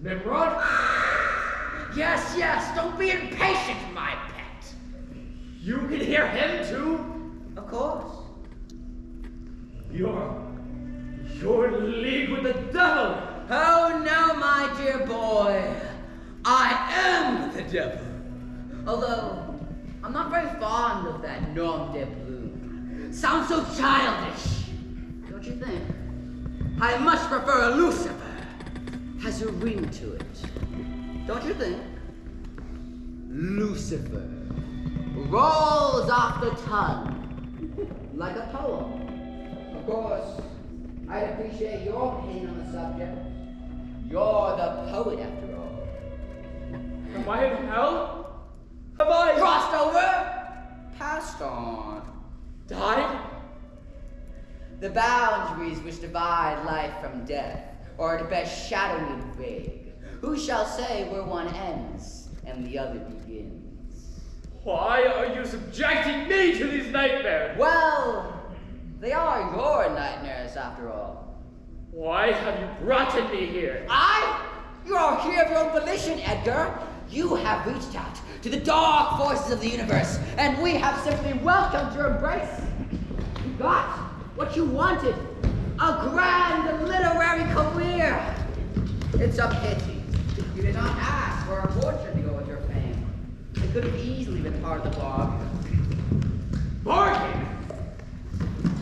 Speaker 8: Nimrod? Yes, yes, don't be impatient, my pet.
Speaker 5: You can hear him too?
Speaker 8: Of course.
Speaker 5: You're in league with the devil.
Speaker 8: Oh no, my dear boy. I am the devil. Although, I'm not very fond of that nom de plume. Sounds so childish. Don't you think? I much prefer a Lucifer. Has a ring to it. Don't you think? Lucifer rolls off the tongue like a poem. Of course, I'd appreciate your opinion on the subject. You're the poet, after all.
Speaker 5: Am I in hell? Have I
Speaker 8: crossed over? Passed on.
Speaker 5: died?
Speaker 8: The boundaries which divide life from death are at best shadowy and vague. Who shall say where one ends and the other begins?
Speaker 5: Why are you subjecting me to these nightmares?
Speaker 8: Well, they are your nightmares, after all.
Speaker 5: Why have you brought me here?
Speaker 8: You are here of your own volition, Edgar. You have reached out to the dark forces of the universe, and we have simply welcomed your embrace. You got what you wanted, a grand literary career. It's a pity you did not ask for a fortune to go with your fame. It could have easily been part of the bargain.
Speaker 5: Bargain?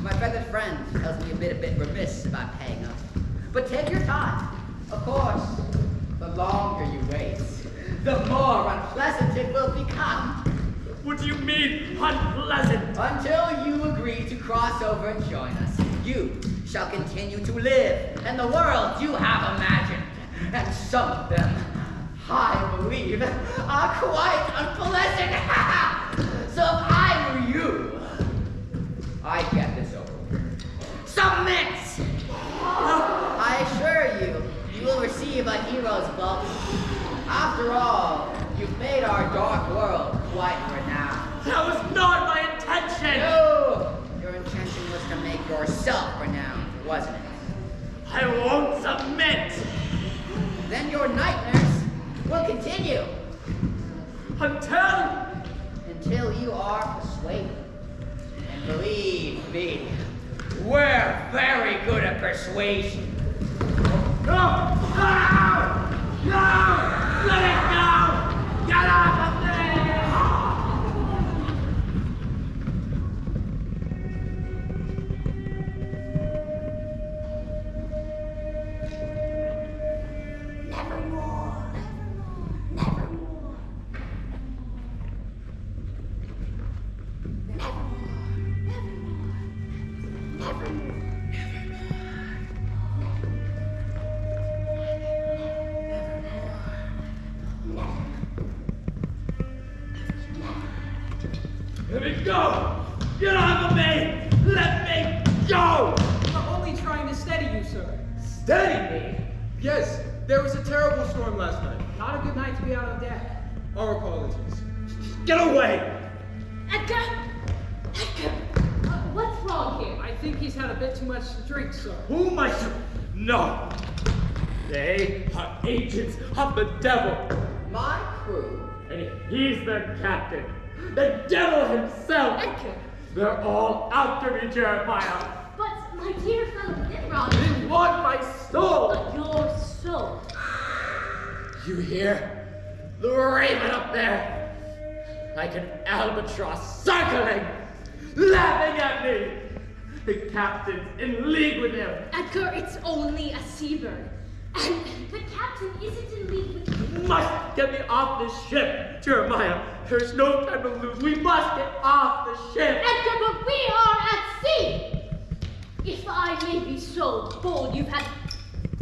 Speaker 8: My feathered friend tells me you've been a bit remiss about paying up. But take your time. Of course, the longer you wait, the more unpleasant it will become.
Speaker 5: What do you mean, unpleasant?
Speaker 8: Until you agree to cross over and join us, you shall continue to live in the world you have imagined. And some of them, I believe, are quite unpleasant. So if I were you, I'd get this over with. Submit! I assure you, you will receive a hero's bounty. After all, you've made our dark world quite renowned.
Speaker 5: That was not my intention!
Speaker 8: No! Your intention was to make yourself renowned, wasn't it?
Speaker 5: I won't submit!
Speaker 8: Then your nightmares will continue. Until you are persuaded. And believe me, we're very good at persuasion. No! No! No! Let it go! Get off of me!
Speaker 7: Nevermore. Nevermore. Nevermore. Nevermore.
Speaker 5: Let me go! Get off of me! Let me go!
Speaker 11: I'm only trying to steady you, sir.
Speaker 5: Steady me?
Speaker 12: Yes, there was a terrible storm last night.
Speaker 11: Not a good night to be out on deck.
Speaker 12: Our apologies.
Speaker 5: Get away!
Speaker 10: Edgar! Edgar! What's wrong here?
Speaker 11: I think he's had a bit too much to drink, sir.
Speaker 5: Who am I to... No! They are agents of the devil!
Speaker 8: My crew.
Speaker 5: And he's the captain! The devil himself!
Speaker 10: Edgar!
Speaker 5: They're all after me, Jeremiah!
Speaker 10: But, my dear fellow Nimrod...
Speaker 5: They want my soul!
Speaker 10: Your soul.
Speaker 5: You hear? The raven up there! Like an albatross circling! Laughing at me! The captain's in league with him!
Speaker 10: Edgar, it's only a seabird. And the captain isn't in league with you.
Speaker 5: You must get me off this ship, Jeremiah. There's no time to lose. We must get off the ship.
Speaker 10: Edgar, but we are at sea! If I may be so bold, you've had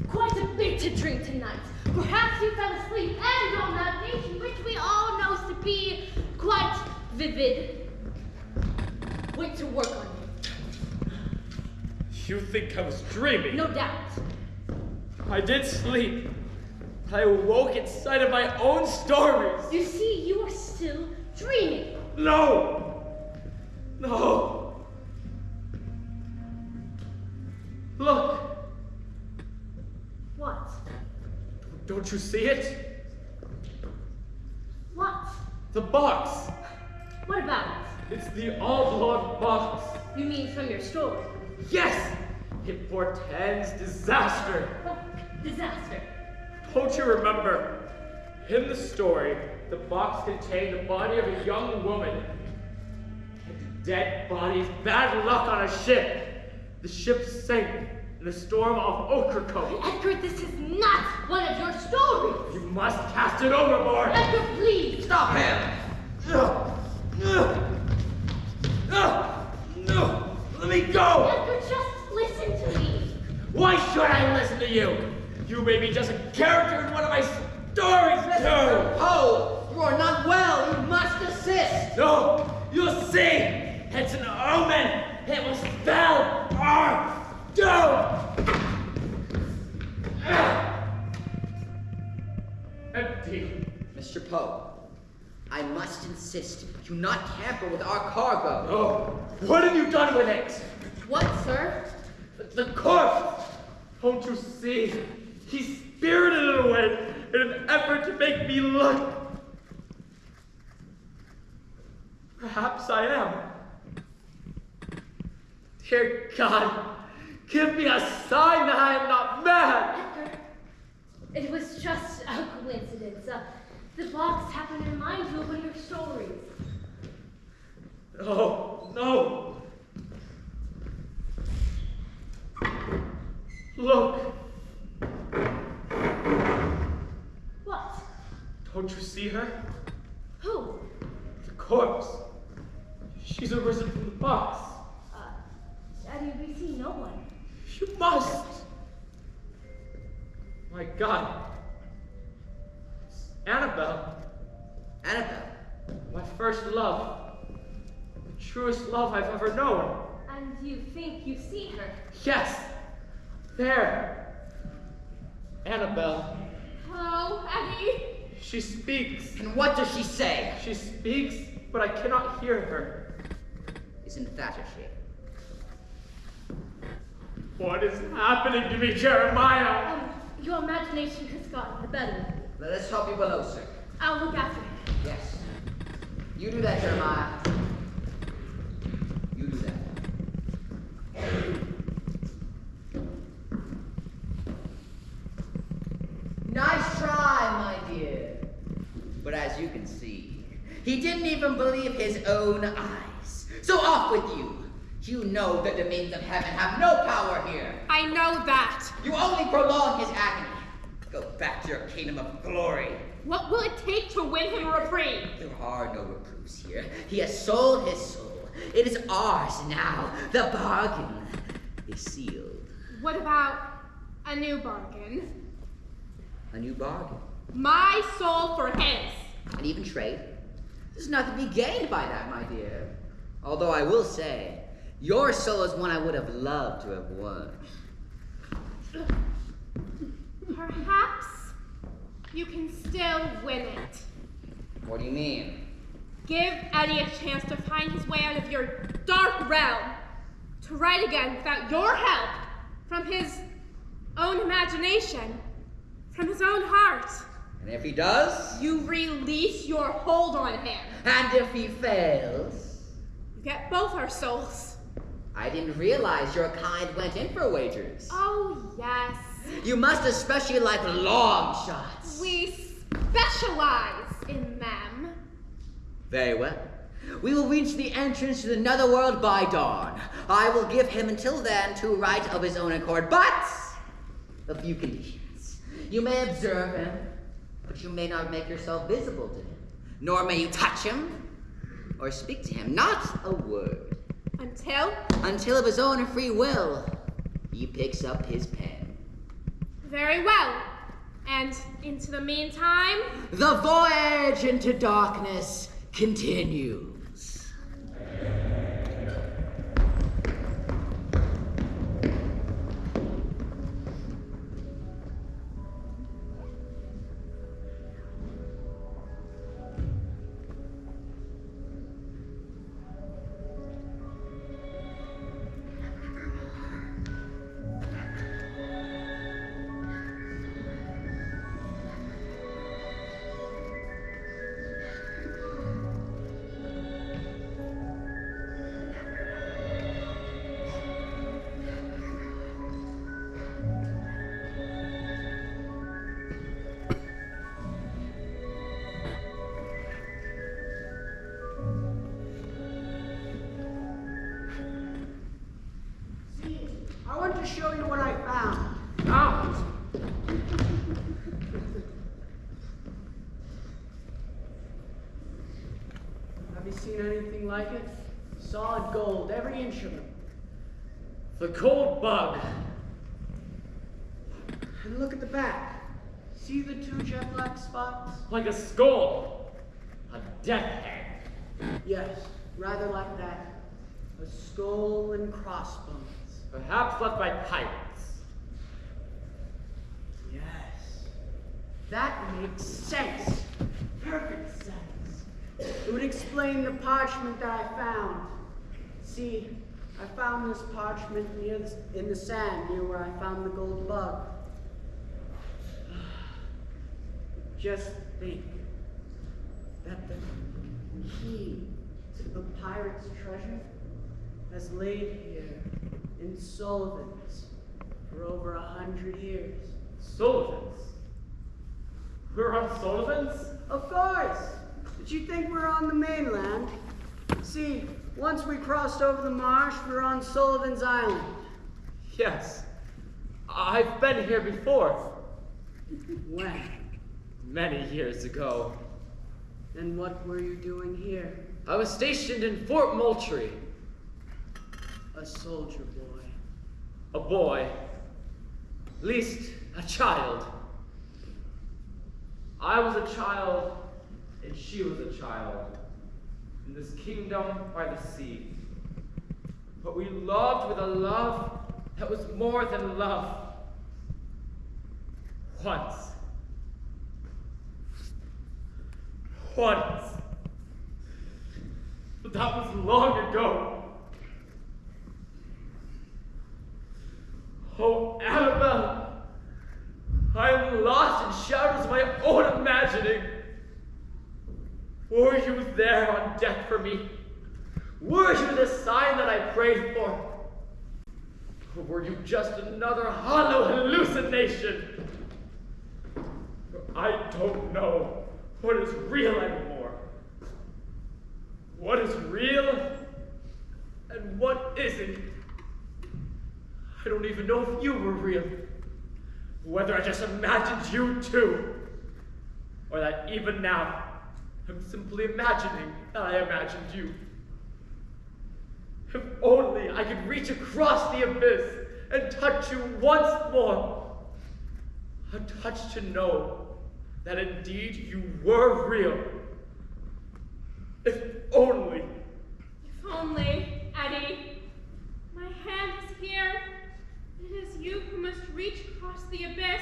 Speaker 10: quite a bit to drink tonight. Perhaps you fell asleep and on that nation, which we all know to be quite vivid. Wait to work on you.
Speaker 5: You think I was dreaming?
Speaker 10: No doubt.
Speaker 5: I did sleep. I awoke inside of my own stories.
Speaker 10: You see, you are still dreaming.
Speaker 5: No! No! Look!
Speaker 10: What?
Speaker 5: Don't you see it?
Speaker 10: What?
Speaker 5: The box.
Speaker 10: What about it?
Speaker 5: It's the oblong box.
Speaker 10: You mean from your story?
Speaker 5: Yes! It portends disaster.
Speaker 10: Oh, disaster.
Speaker 5: Don't you remember? In the story, the box contained the body of a young woman. And the dead body's bad luck on a ship. The ship sank in a storm off Ocracoke.
Speaker 10: Edgar, this is not one of your stories.
Speaker 5: You must cast it overboard.
Speaker 10: Edgar, please.
Speaker 8: Stop him!
Speaker 5: No! Let me go!
Speaker 10: Edgar, just listen to me.
Speaker 5: Why should I listen to you? You may be just a character in one of my stories,
Speaker 8: Mr. Poe, you are not well. You must assist.
Speaker 5: No! You'll see! It's an omen! It will spell our doom! Empty.
Speaker 8: Mr. Poe, I must insist you not tamper with our cargo.
Speaker 5: No! What have you done with it?
Speaker 6: What, sir?
Speaker 5: The corpse! Don't you see? He spirited it away in an effort to make me look. Perhaps I am. Dear God, give me a sign that I am not mad.
Speaker 10: Edgar, it was just a coincidence. The box happened to remind you of one of your stories.
Speaker 5: Oh, no. Look.
Speaker 10: What?
Speaker 5: Don't you see her?
Speaker 10: Who?
Speaker 5: The corpse. She's arisen from the box.
Speaker 10: Daddy, we see no one.
Speaker 5: You must. My God. It's Anabelle.
Speaker 8: Anabelle.
Speaker 5: My first love. The truest love I've ever known.
Speaker 10: And you think you see her?
Speaker 5: Yes. There. Annabelle.
Speaker 6: Hello, Eddie.
Speaker 5: She speaks.
Speaker 8: And what does she say?
Speaker 5: She speaks, but I cannot hear her.
Speaker 8: Isn't that a shame?
Speaker 5: What is happening to me, Jeremiah?
Speaker 10: Your imagination has gotten the better of you.
Speaker 8: Let us help you below, sir.
Speaker 10: I'll look after him.
Speaker 8: Yes. You do that, Jeremiah. You do that. Nice try, my dear. But as you can see, he didn't even believe his own eyes. So off with you. You know the domains of heaven have no power here.
Speaker 2: I know that.
Speaker 8: You only prolong his agony. Go back to your kingdom of glory.
Speaker 2: What will it take to win him a reprieve?
Speaker 8: There are no reproofs here. He has sold his soul. It is ours now. The bargain is sealed.
Speaker 2: What about a new bargain?
Speaker 8: A new bargain.
Speaker 2: My soul for his.
Speaker 8: An even trade. There's nothing to be gained by that, my dear. Although I will say, your soul is one I would have loved to have won.
Speaker 2: Perhaps you can still win it.
Speaker 8: What do you mean?
Speaker 2: Give Eddie a chance to find his way out of your dark realm, to write again without your help, from his own imagination, from his own heart.
Speaker 8: And if he does?
Speaker 2: You release your hold on him.
Speaker 8: And if he fails?
Speaker 2: You get both our souls.
Speaker 8: I didn't realize your kind went in for wagers.
Speaker 2: Oh, yes.
Speaker 8: You must especially like long shots.
Speaker 2: We specialize in them.
Speaker 8: Very well. We will reach the entrance to the netherworld by dawn. I will give him until then to write of his own accord, but a few conditions. You may observe him, but you may not make yourself visible to him. Nor may you touch him or speak to him. Not a word.
Speaker 2: Until?
Speaker 8: Until of his own free will, he picks up his pen.
Speaker 2: Very well. And into the meantime?
Speaker 8: The voyage into darkness continues.
Speaker 11: Have you seen anything like it? Solid gold, every inch of it.
Speaker 5: The gold bug.
Speaker 11: And look at the back. See the two jet black spots?
Speaker 5: Like a skull. A death head.
Speaker 11: Yes, rather like that. A skull and crossbones.
Speaker 5: Perhaps left by pirates.
Speaker 11: Yes. That makes sense. Perfect sense. It would explain the parchment that I found. See, I found this parchment in the sand near where I found the gold bug. Just think that the key to the pirate's treasure has laid here in Sullivan's for over 100 years.
Speaker 5: Sullivan's? We're on Sullivan's?
Speaker 11: Of course! Did you think we're on the mainland? See, once we crossed over the marsh, we're on Sullivan's Island.
Speaker 5: Yes. I've been here before.
Speaker 11: When?
Speaker 5: Many years ago.
Speaker 11: And what were you doing here?
Speaker 5: I was stationed in Fort Moultrie.
Speaker 11: A soldier boy.
Speaker 5: A boy. At least, a child. I was a child, and she was a child, in this kingdom by the sea. But we loved with a love that was more than love. Once. But that was long ago. Oh, Anabelle, I am lost in shadows of my own imagining. Were you there on deck for me? Were you the sign that I prayed for? Or were you just another hollow hallucination? I don't know what is real anymore. What is real and what isn't? I don't even know if you were real. Whether I just imagined you too. Or that even now, I'm simply imagining that I imagined you. If only I could reach across the abyss and touch you once more. A touch to know that indeed you were real. If only.
Speaker 2: If only, Eddie. My hand is here. It is you who must reach across the abyss.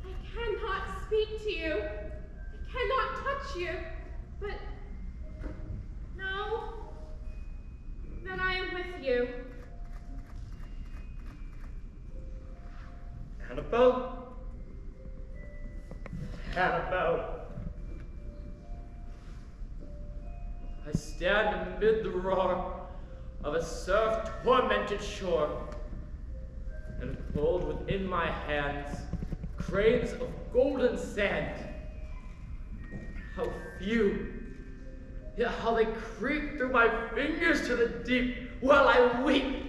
Speaker 2: I cannot speak to you. I cannot touch you. But know that I am with you.
Speaker 5: Anabelle? Anabelle. I stand amid the roar of a surf-tormented shore, and hold within my hands grains of golden sand. How few, yet how they creep through my fingers to the deep while I weep.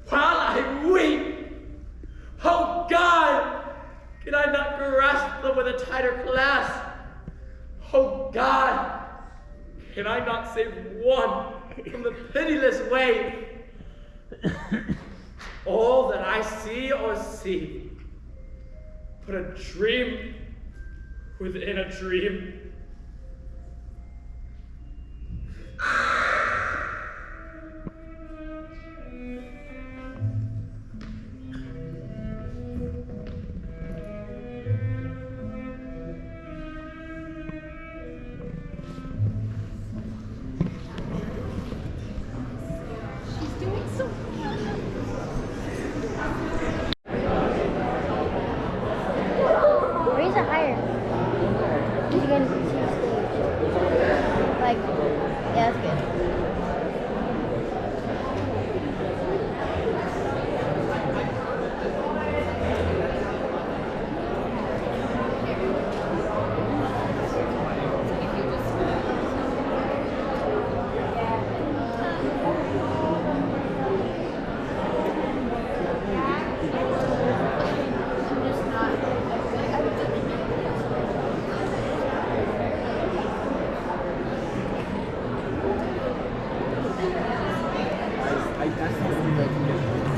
Speaker 5: While I weep! Oh God! Can I not grasp them with a tighter clasp? Oh God! Can I not save one from the pitiless wave? All that I see or see, but a dream within a dream.
Speaker 13: Raise it higher. You can see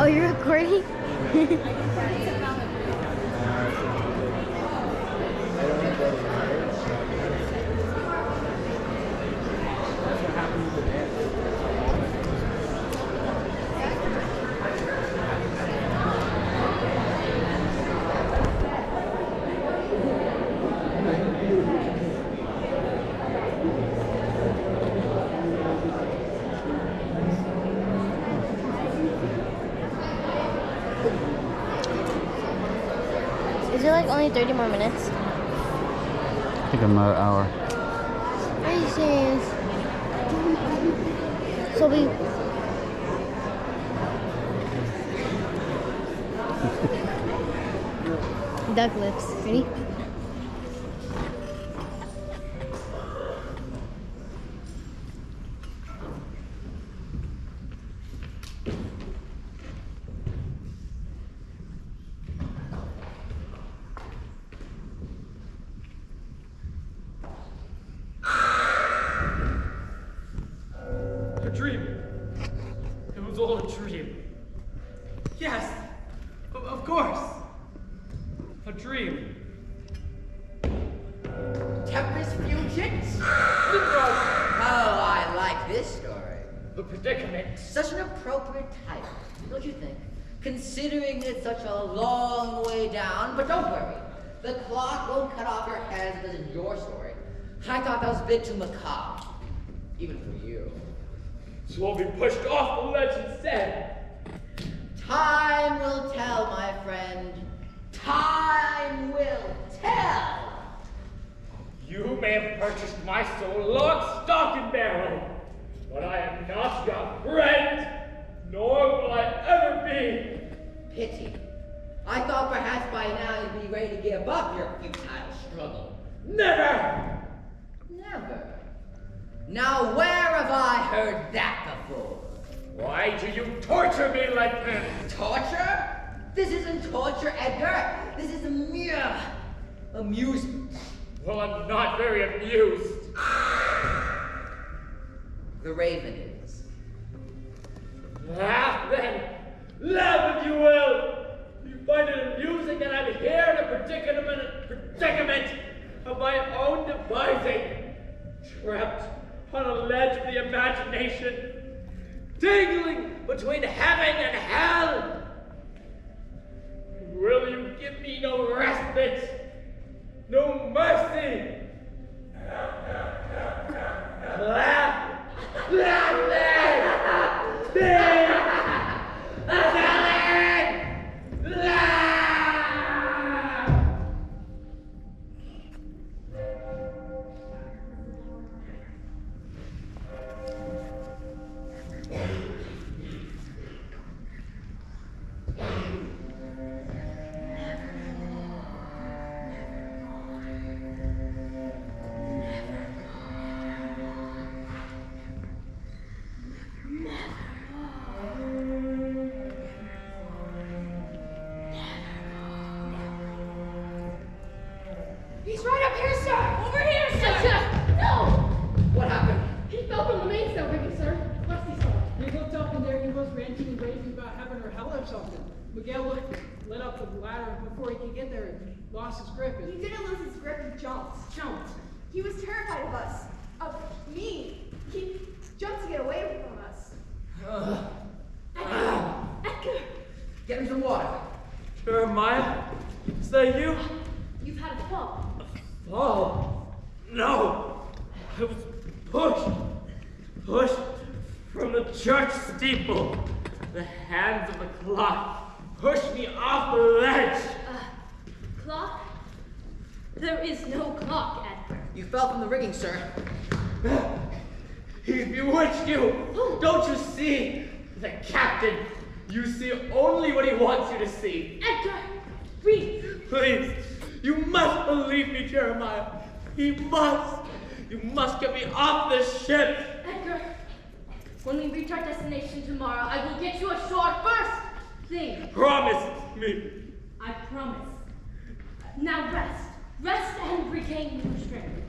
Speaker 13: Oh, you're recording? Is it like only 30 more minutes?
Speaker 14: I think another hour.
Speaker 13: Are you serious? So we... Duck lips. Ready?
Speaker 5: A dream. It was all a dream. Yes, of course. A dream.
Speaker 8: Tempest Fugits?
Speaker 5: Nimrod!
Speaker 8: Oh, I like this story.
Speaker 5: The predicament.
Speaker 8: Such an appropriate title, don't you think? Considering it's such a long way down, but don't worry. The clock won't cut off your head as it does in your story. I thought that was a bit too macabre. Even for you.
Speaker 5: So I'll be pushed off the ledge instead.
Speaker 8: Time will tell, my friend. Time will tell.
Speaker 5: You may have purchased my soul lock, stock, and barrel, but I am not your friend, nor will I ever be.
Speaker 8: Pity. I thought perhaps by now you'd be ready to give up your futile struggle.
Speaker 5: Never!
Speaker 8: Never. Now where have I heard that before?
Speaker 5: Why do you torture me like this?
Speaker 8: Torture? This isn't torture, Edgar. This is a mere amusement.
Speaker 5: Well, I'm not very amused.
Speaker 8: The Raven is.
Speaker 5: Laugh then. Laugh if you will. You find it amusing that I'm here in a predicament of my own devising. Trapped on a ledge of the imagination. Dangling between heaven and hell. Will you give me no respite? No mercy? Laugh! Laugh then! Laugh!
Speaker 3: He's right up here, sir! Over here, sir! No!
Speaker 8: What happened?
Speaker 3: He fell from the mainsail rigging, sir. What's he saw?
Speaker 11: He looked up and there he was ranting and raving about heaven or hell or something. Miguel lit up the ladder and before he could get there, he lost his grip.
Speaker 3: He didn't lose his grip, he jumped.
Speaker 11: Jumped.
Speaker 3: He was terrified of us. Of me. He jumped to get away from us. Edgar!
Speaker 8: Get him some water.
Speaker 5: Jeremiah, is that you?
Speaker 10: You've had a fall.
Speaker 5: Fall? No! I was pushed from the church steeple. The hands of the clock pushed me off the ledge.
Speaker 10: Clock? There is no clock, Edgar.
Speaker 8: You fell from the rigging, sir.
Speaker 5: He's bewitched you. Don't you see? The captain. You see only what he wants you to see.
Speaker 10: Edgar, breathe.
Speaker 5: Please, you must believe me, Jeremiah. He must. You must get me off this ship.
Speaker 10: Edgar, when we reach our destination tomorrow, I will get you ashore first thing.
Speaker 5: Promise me.
Speaker 10: I promise. Now rest. Rest and regain your strength.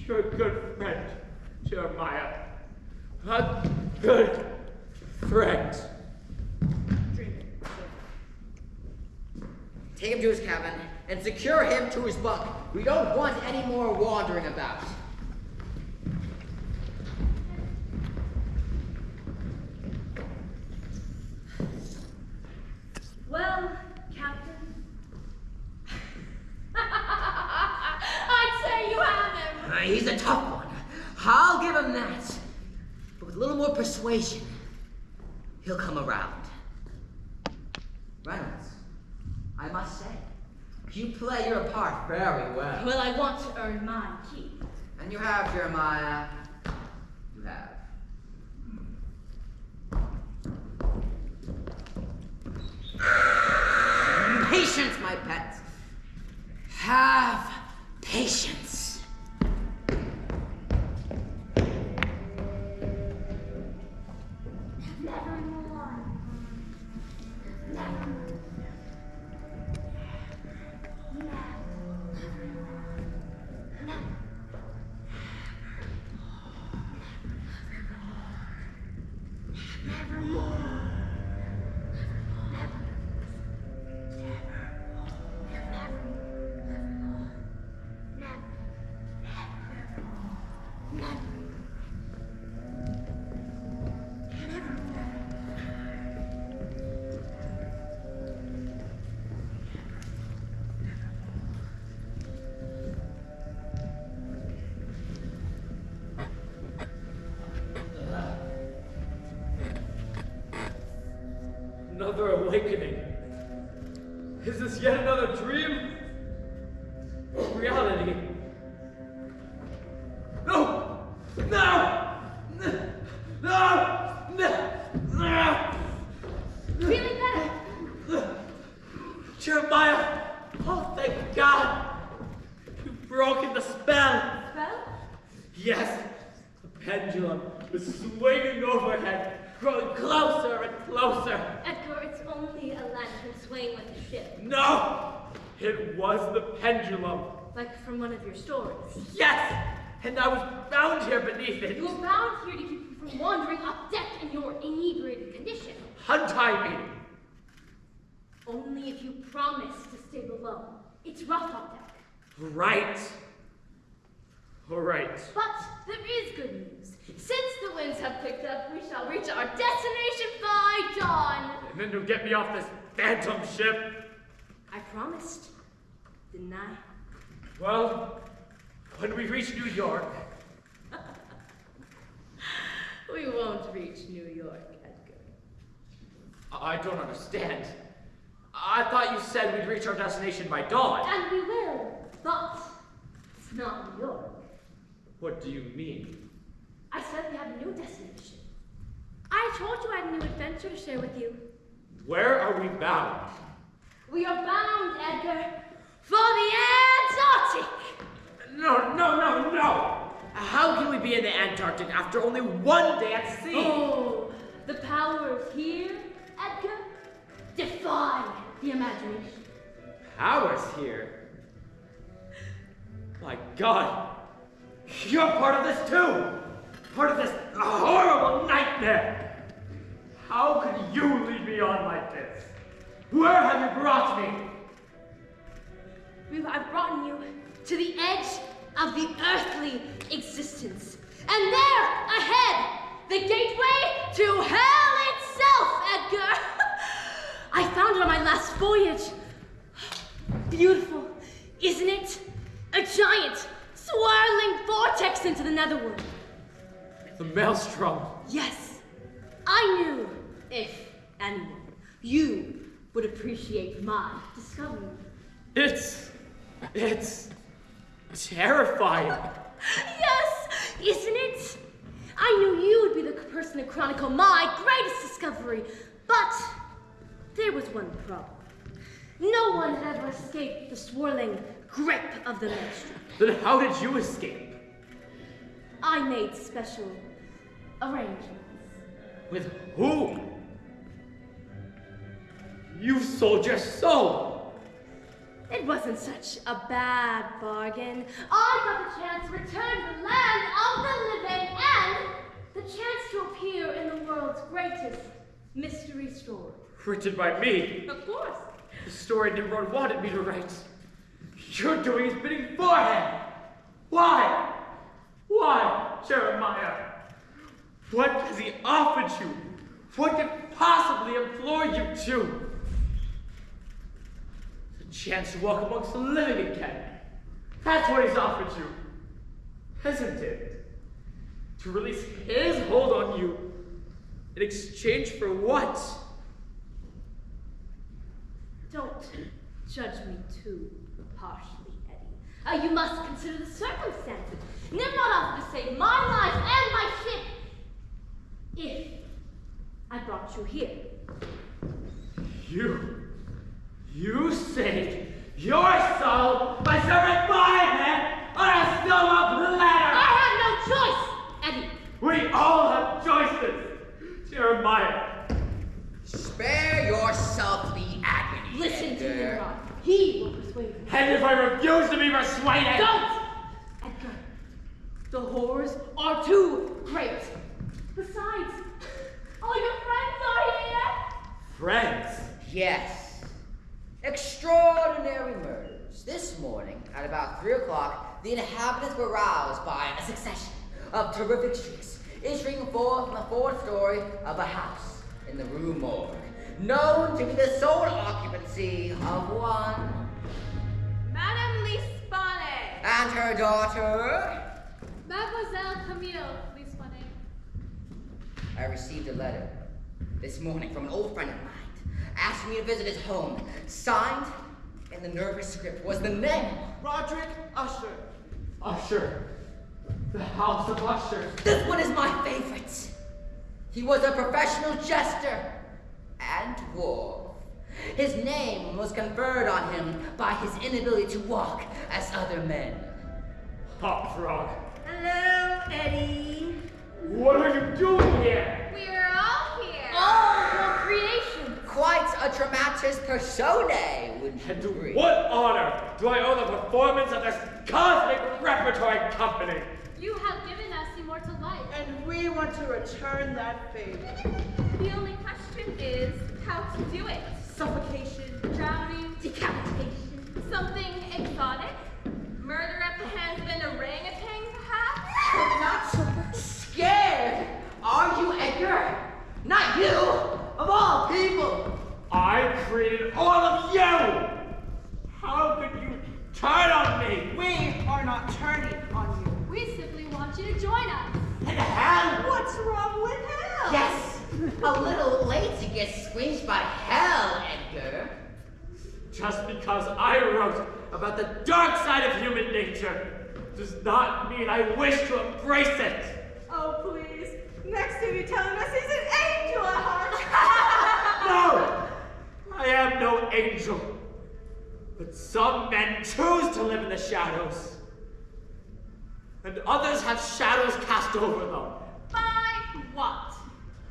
Speaker 5: You're a good friend, Jeremiah. A good friend.
Speaker 8: Take him to his cabin and secure him to his bunk. We don't want any more wandering about.
Speaker 10: Well, Captain. I'd say you have him.
Speaker 8: He's a tough one. I'll give him that. But with a little more persuasion, he'll come around. Reynolds, I must say, you play your part very well.
Speaker 10: Well, I want to earn my keep.
Speaker 8: And you have, Jeremiah. You have. Patience, my pet. Have patience.
Speaker 10: Nevermore. Nevermore.
Speaker 5: Another awakening. Is this yet another dream? Or reality? No! No! No! No!
Speaker 10: Feeling better?
Speaker 5: Jeremiah! Oh, thank God! You've broken the spell!
Speaker 10: Spell?
Speaker 5: Yes! The pendulum was swinging overhead, growing closer and closer.
Speaker 10: Edgar, it's only a lantern swaying like a ship.
Speaker 5: No! It was the pendulum.
Speaker 10: Like from one of your stories.
Speaker 5: Yes! And I was bound here beneath it.
Speaker 10: You were bound here to keep you from wandering up deck in your inebriated condition.
Speaker 5: Untie me!
Speaker 10: Only if you promise to stay below. It's rough on deck.
Speaker 5: Right. All right.
Speaker 10: But there is good news. Since the winds have picked up, we shall reach our destination by dawn.
Speaker 5: And then you'll get me off this phantom ship.
Speaker 10: I promised, didn't I?
Speaker 5: Well, when we reach New York.
Speaker 10: We won't reach New York, Edgar.
Speaker 5: I don't understand. I thought you said we'd reach our destination by dawn.
Speaker 10: And we will, but it's not New York.
Speaker 5: What do you mean?
Speaker 10: I said we have a new destination. I told you I had a new adventure to share with you.
Speaker 5: Where are we bound?
Speaker 10: We are bound, Edgar, for the Antarctic!
Speaker 5: No! How can we be in the Antarctic after only one day at sea?
Speaker 10: Oh, the powers here, Edgar, defy the imagination.
Speaker 5: Powers here? My God! You're part of this too! Part of this horrible nightmare! How could you lead me on like this? Where have you brought me?
Speaker 10: I've brought you to the edge of the earthly existence. And there, ahead, the gateway to hell itself, Edgar! I found it on my last voyage. Beautiful, isn't it? A giant, swirling vortex into the netherworld.
Speaker 5: The maelstrom.
Speaker 10: Yes, I knew, if anyone, you would appreciate my discovery.
Speaker 5: It's terrifying.
Speaker 10: Yes, isn't it? I knew you would be the person to chronicle my greatest discovery, but there was one problem. No one had ever escaped the swirling grip of the maelstrom.
Speaker 5: Then how did you escape?
Speaker 10: I made special arrangements.
Speaker 5: With whom? You sold your soul!
Speaker 10: It wasn't such a bad bargain. I got the chance to return to the land of the living and the chance to appear in the world's greatest mystery story.
Speaker 5: Written by me.
Speaker 10: Of course.
Speaker 5: the story Nimrod wanted me to write. You're doing his bidding for him. Why? Why, Jeremiah? What has he offered you? What could possibly implore you to? The chance to walk amongst the living again. That's what he's offered you, isn't it? To release his hold on you in exchange for what?
Speaker 10: Don't judge me too harshly, Eddie. You must consider the circumstances. Nimrod offered to save my life and my ship if I brought you here.
Speaker 5: You saved your soul by serving my hand on a silver platter!
Speaker 10: I had no choice, Eddie!
Speaker 5: We all have choices, Jeremiah.
Speaker 8: Spare yourself the agony.
Speaker 10: Listen to Nimrod. He will persuade you.
Speaker 5: And if I refuse to be persuaded...
Speaker 10: Don't! Edgar, the horrors are too great. Besides, all your friends are here.
Speaker 5: Friends?
Speaker 8: Yes. Extraordinary murders. This morning, at about 3 o'clock, the inhabitants were roused by a succession of terrific shrieks issuing forth from the fourth story of a house in the Rue Morgue, known to be the sole occupancy of one
Speaker 3: Madame Lispane.
Speaker 8: and her daughter.
Speaker 4: Mademoiselle Camille Lispane.
Speaker 8: I received a letter this morning from an old friend of mine, asking me to visit his home. Signed in the nervous script was the name
Speaker 12: Roderick Usher.
Speaker 5: Usher. The House of Usher.
Speaker 8: This one is my favorite. He was a professional jester and dwarf. His name was conferred on him by his inability to walk as other men.
Speaker 5: Hop Frog.
Speaker 3: Hello, Eddie.
Speaker 5: What are you doing here?
Speaker 7: We're all here.
Speaker 10: All your creation.
Speaker 8: Quite a dramatis personae, wouldn't you
Speaker 5: And to
Speaker 8: agree?
Speaker 5: what honor do I owe the performance of this cosmic repertory company?
Speaker 4: You have given us immortal life.
Speaker 11: And we want to return that favor.
Speaker 2: The only question is how to do it.
Speaker 3: Suffocation.
Speaker 2: Drowning,
Speaker 10: Decapitation.
Speaker 2: something exotic, murder at the hands of an orangutan, perhaps?
Speaker 8: I'm not so scared. Are you, Edgar? Not you, of all people.
Speaker 5: I created all of you! How could you turn on me?
Speaker 11: We are not turning on you.
Speaker 4: We simply want you to join us.
Speaker 8: And hell?
Speaker 3: What's wrong with hell?
Speaker 8: Yes, a little late to get squeezed by hell, Edgar.
Speaker 5: Just because I wrote about the dark side of human nature does not mean I wish to embrace it.
Speaker 3: Oh, please. Next time you're telling us he's an angel at heart.
Speaker 5: No! I am no angel. But some men choose to live in the shadows. And others have shadows cast over them.
Speaker 2: By what?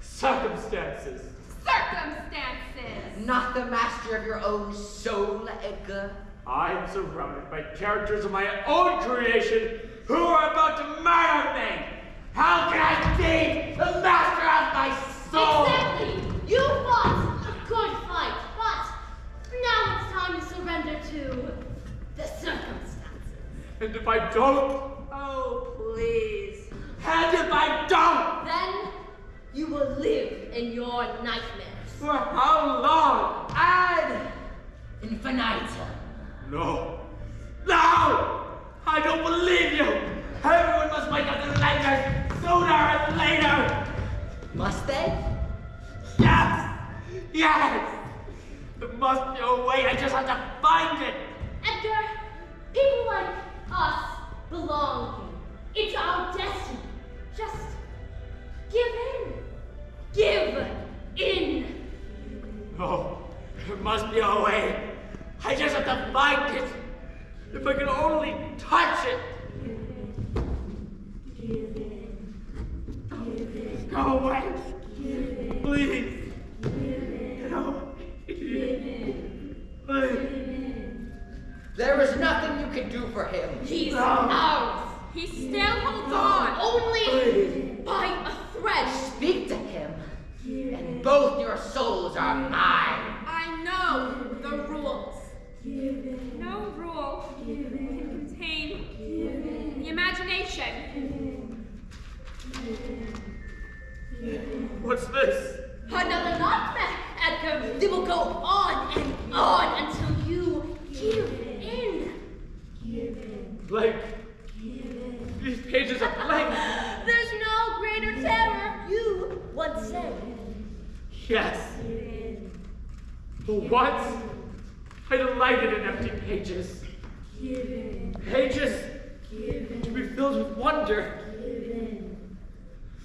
Speaker 5: Circumstances.
Speaker 2: Circumstances.
Speaker 8: Not the master of your own soul, Edgar.
Speaker 5: I am surrounded by characters of my own creation who are about to murder me. How can I be the master of my soul?
Speaker 10: Exactly. You fought a good fight, but now it's time to surrender to the circumstances.
Speaker 5: And if I don't,
Speaker 3: Oh, please.
Speaker 5: and if I don't,
Speaker 10: Then you will live in your nightmares.
Speaker 5: for how long?
Speaker 8: Ad infinitum.
Speaker 5: No. No! I don't believe you! Everyone must wake up to nightmares sooner or later!
Speaker 8: Must they?
Speaker 5: Yes! Yes! There must be a way, I just have to find it!
Speaker 10: Edgar, people like us belong here. It's our destiny. Just give in. Give in.
Speaker 5: No, there must be a way. I just have to find it. If I can only touch it. Go away. Please. No. Please.
Speaker 8: There is nothing you can do for him.
Speaker 2: He's ours. He still holds on.
Speaker 10: Only by a thread.
Speaker 8: Speak to him, and both your souls are mine.
Speaker 2: I know the rules. No rule can contain the imagination.
Speaker 5: What's this?
Speaker 10: Another nightmare, Edgar. They will go on and on until you give in.
Speaker 5: Blank. These pages are blank.
Speaker 10: There's no greater terror, you once said.
Speaker 5: Yes. But once, I delighted in empty pages. Pages to be filled with wonder.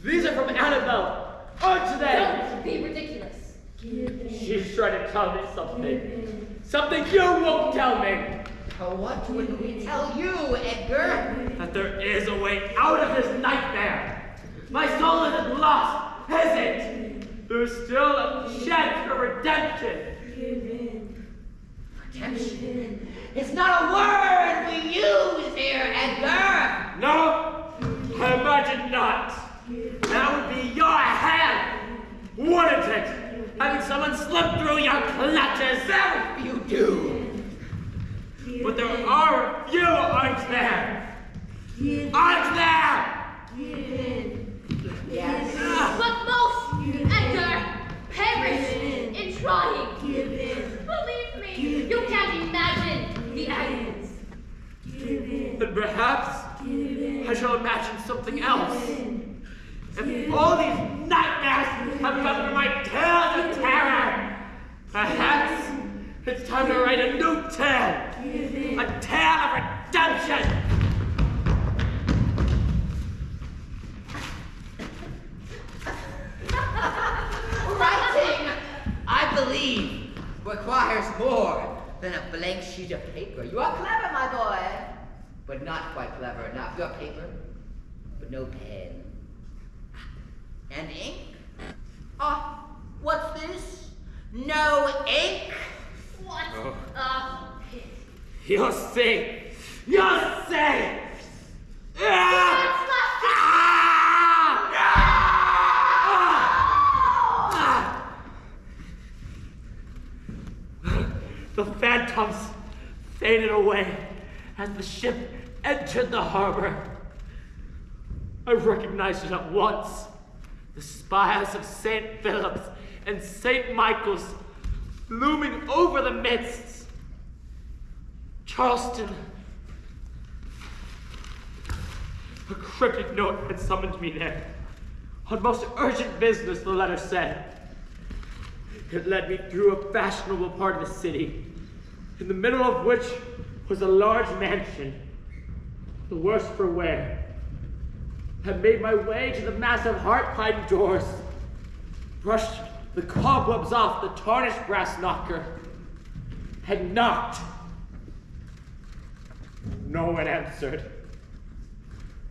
Speaker 5: These are from Anabelle. Aren't they?
Speaker 10: Don't be ridiculous.
Speaker 5: She's trying to tell me something. Something you won't tell me.
Speaker 8: What would we tell you, Edgar?
Speaker 5: That there is a way out of this nightmare. My soul isn't lost, is it? There's still a chance for redemption.
Speaker 8: Redemption? It's not a word we use here, Edgar!
Speaker 5: No, I imagine not. That would be your hand, wouldn't it? Having someone slip through your clutches.
Speaker 8: Very few do.
Speaker 5: But there are a few, aren't there? Aren't there?
Speaker 8: Yes.
Speaker 10: But most, Edgar, perish in trying. Believe me, you can't imagine the agonies.
Speaker 5: Then perhaps I shall imagine something else. If all these nightmares have come from my tales of terror, perhaps it's time to write a new tale. A tale of redemption.
Speaker 8: Writing, I believe, requires more than a blank sheet of paper. You are clever, my boy, but not quite clever enough. You have paper, but no pen. And ink? What's this? No ink?
Speaker 10: What
Speaker 5: Oh.
Speaker 10: a pit.
Speaker 5: You'll see. You'll see. The phantoms faded away as the ship entered the harbor. I recognized it at once. The spires of St. Philip's and St. Michael's looming over the midst. Charleston. A cryptic note had summoned me there. On most urgent business, the letter said. It led me through a fashionable part of the city, in the middle of which was a large mansion, the worse for wear. I made my way to the massive heart-pine doors, brushed the cobwebs off the tarnished brass knocker, and knocked. No one answered.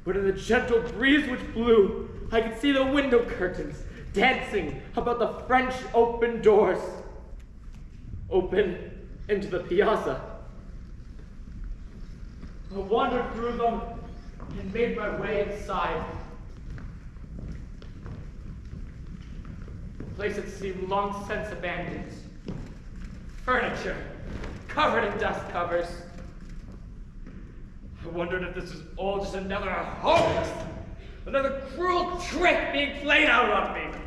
Speaker 5: But in the gentle breeze which blew, I could see the window curtains dancing about the French open doors, open into the piazza. I wandered through them and made my way inside. The place had seemed long since abandoned. Furniture covered in dust covers. I wondered if this was all just another hoax, another cruel trick being played out on me.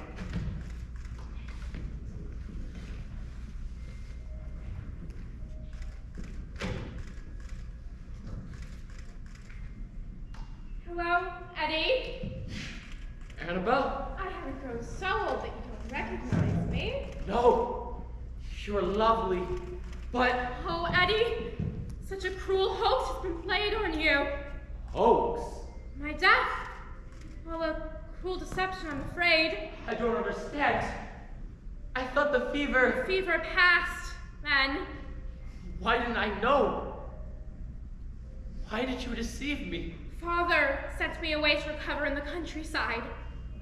Speaker 2: Hello, Eddie?
Speaker 5: Anabelle?
Speaker 2: I haven't grown so old that you don't recognize me.
Speaker 5: No, you're lovely, but...
Speaker 2: Oh, Eddie, such a cruel hoax has been played on you.
Speaker 5: Hoax?
Speaker 2: My death? Well, a cruel deception, I'm afraid.
Speaker 5: I don't understand. I thought the fever...
Speaker 2: The fever passed, then.
Speaker 5: Why didn't I know? Why did you deceive me?
Speaker 2: Father sent me away to recover in the countryside.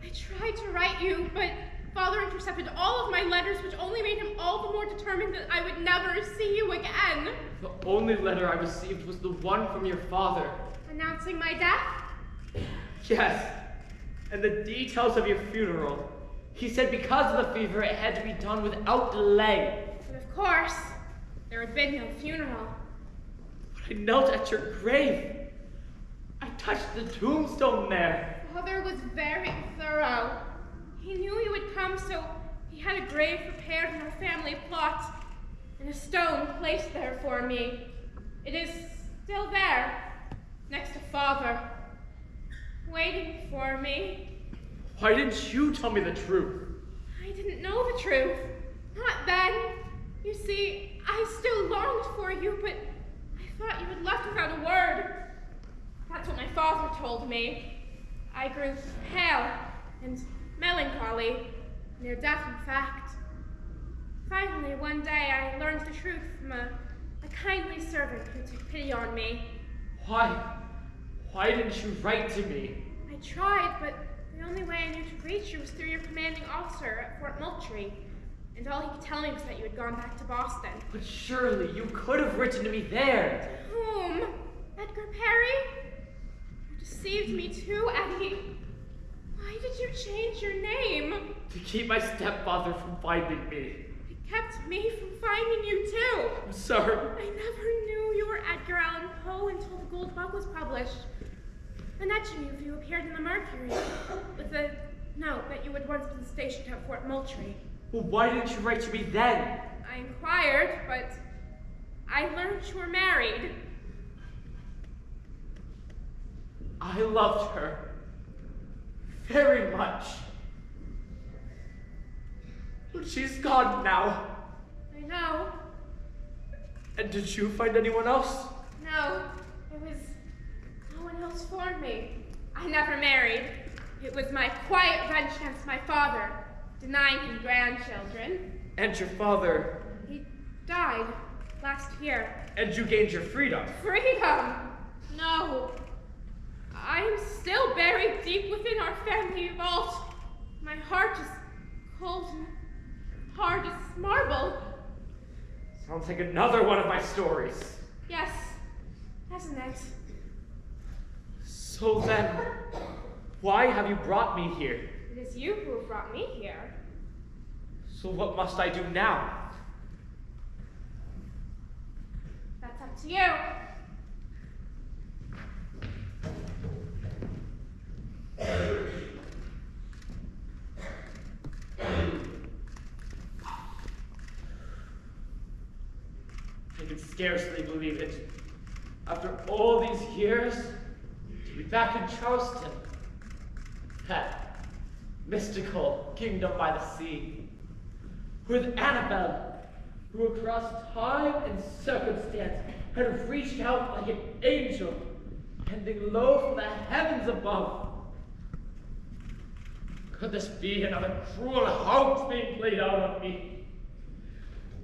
Speaker 2: I tried to write you, but Father intercepted all of my letters, which only made him all the more determined that I would never see you again.
Speaker 5: The only letter I received was the one from your father.
Speaker 2: Announcing my death?
Speaker 5: Yes, and the details of your funeral. He said because of the fever, it had to be done without delay.
Speaker 2: But of course, there had been no funeral.
Speaker 5: But I knelt at your grave. I touched the tombstone there.
Speaker 2: Father was very thorough. He knew you would come, so he had a grave prepared in our family plot, and a stone placed there for me. It is still there, next to Father, waiting for me.
Speaker 5: Why didn't you tell me the truth?
Speaker 2: I didn't know the truth. Not then. You see, I still longed for you, but I thought you had left without a word. That's what my father told me. I grew pale and melancholy, near death in fact. Finally, one day I learned the truth from a kindly servant who took pity on me.
Speaker 5: Why didn't you write to me?
Speaker 2: I tried, but the only way I knew to reach you was through your commanding officer at Fort Moultrie, and all he could tell me was that you had gone back to Boston.
Speaker 5: But surely you could have written to me there.
Speaker 2: To whom? Edgar Perry? You deceived me too, Eddie. Why did you change your name?
Speaker 5: To keep my stepfather from finding me.
Speaker 2: It kept me from finding you too.
Speaker 5: I'm sorry.
Speaker 2: I never knew you were Edgar Allan Poe until The Gold Bug was published. An etching of you appeared in the Mercury, with a note that you had once been stationed at Fort Moultrie.
Speaker 5: Well, why didn't you write to me then?
Speaker 2: I inquired, but I learned you were married.
Speaker 5: I loved her very much. But she's gone now.
Speaker 2: I know.
Speaker 5: And did you find anyone else?
Speaker 2: No, it was no one else for me. I never married. It was my quiet revenge against my father, denying him grandchildren.
Speaker 5: And your father?
Speaker 2: He died last year.
Speaker 5: And you gained your freedom?
Speaker 2: Freedom? No. I am still buried deep within our family vault. My heart is cold and hard as marble.
Speaker 5: Sounds like another one of my stories.
Speaker 2: Yes, hasn't it?
Speaker 5: So then, why have you brought me here?
Speaker 2: It is you who have brought me here.
Speaker 5: So what must I do now?
Speaker 2: That's up to you.
Speaker 5: I can scarcely believe it. After all these years, to be back in Charleston. That mystical kingdom by the sea. With Anabelle, who across time and circumstance had reached out like an angel, bending low from the heavens above. Could this be another cruel hoax being played out on me?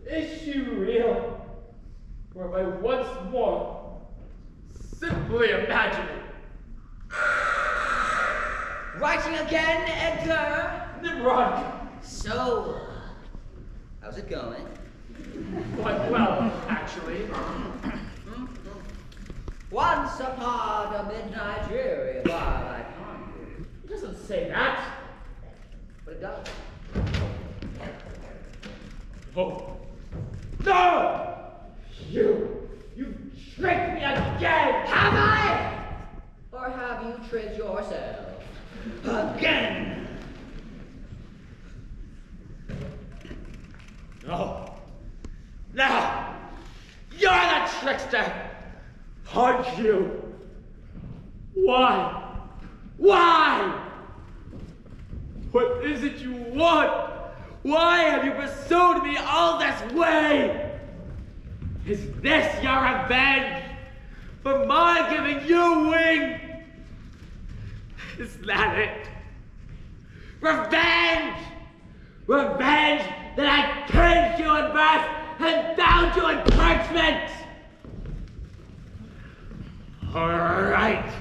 Speaker 5: Is she real? Or am I once more simply imagining?
Speaker 8: Writing again, Edgar?
Speaker 5: Nimrod!
Speaker 8: So, how's it going?
Speaker 5: Quite well, actually.
Speaker 8: Once upon a midnight dreary while I pondered.
Speaker 5: It doesn't say that.
Speaker 8: But it does.
Speaker 5: Oh. No! You tricked me again!
Speaker 8: Have I? Or have you tricked yourself? Again!
Speaker 5: No. No! You're the trickster! Aren't you? Why? Why? What is it you want? Why have you pursued me all this way? Is this your revenge for my giving you wing? Is that it? Revenge! Revenge that I caged you in birth and bound you in parchment! Alright!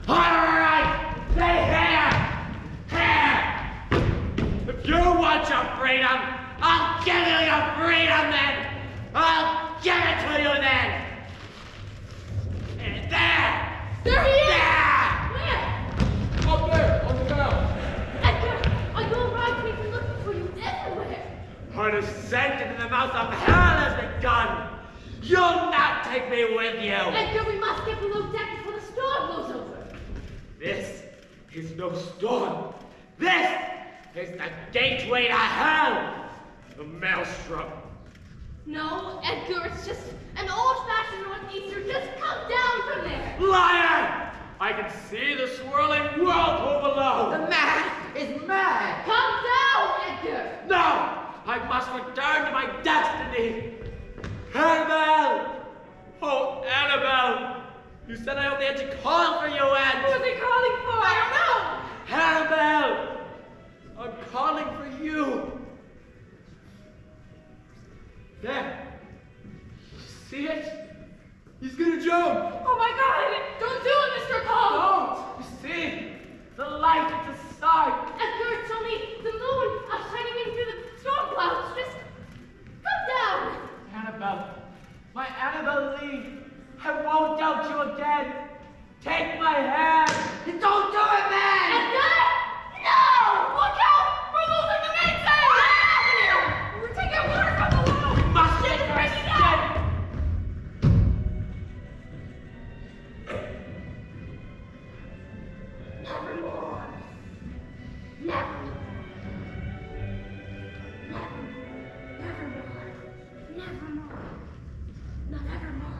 Speaker 5: Alright! Stay here! If you want your freedom, I'll give you your freedom then! I'll give it to you then! And there!
Speaker 2: There he is!
Speaker 5: There!
Speaker 2: Where?
Speaker 12: Up there, on the ground.
Speaker 2: Edgar, I go around we've been looking for you everywhere.
Speaker 5: Her descent into the mouth of hell has begun! You'll not take me with you!
Speaker 10: Edgar, we must get below deck before the storm blows over.
Speaker 5: This is no storm. This is the gateway to hell! The maelstrom.
Speaker 10: No, Edgar, it's just an old-fashioned northeaster. Just come down from there.
Speaker 5: Liar! I can see the swirling whirlpool below.
Speaker 8: The man is mad.
Speaker 10: Come down, Edgar.
Speaker 5: No! I must return to my destiny. Annabelle! Oh, Annabelle! You said I only had to call for you, and...
Speaker 3: Who's he calling for? I don't know.
Speaker 5: Annabelle! I'm calling for you. There. See it?
Speaker 12: He's gonna jump!
Speaker 3: Oh my God! Don't do it, Mr. Poe!
Speaker 5: Don't! You see? The light at the start.
Speaker 10: Edgar, it's only the moon shining in through the storm clouds. Just come down.
Speaker 5: Anabelle. My Anabelle Lee. I won't doubt you again. Take my hand.
Speaker 8: Don't do it, man!
Speaker 10: Edgar! No! Look out! We're losing the mainsail! What's happening? We're taking water from the low!
Speaker 5: We must get her escape!
Speaker 10: Nevermore. Nevermore. Nevermore. Nevermore. Nevermore. Nevermore.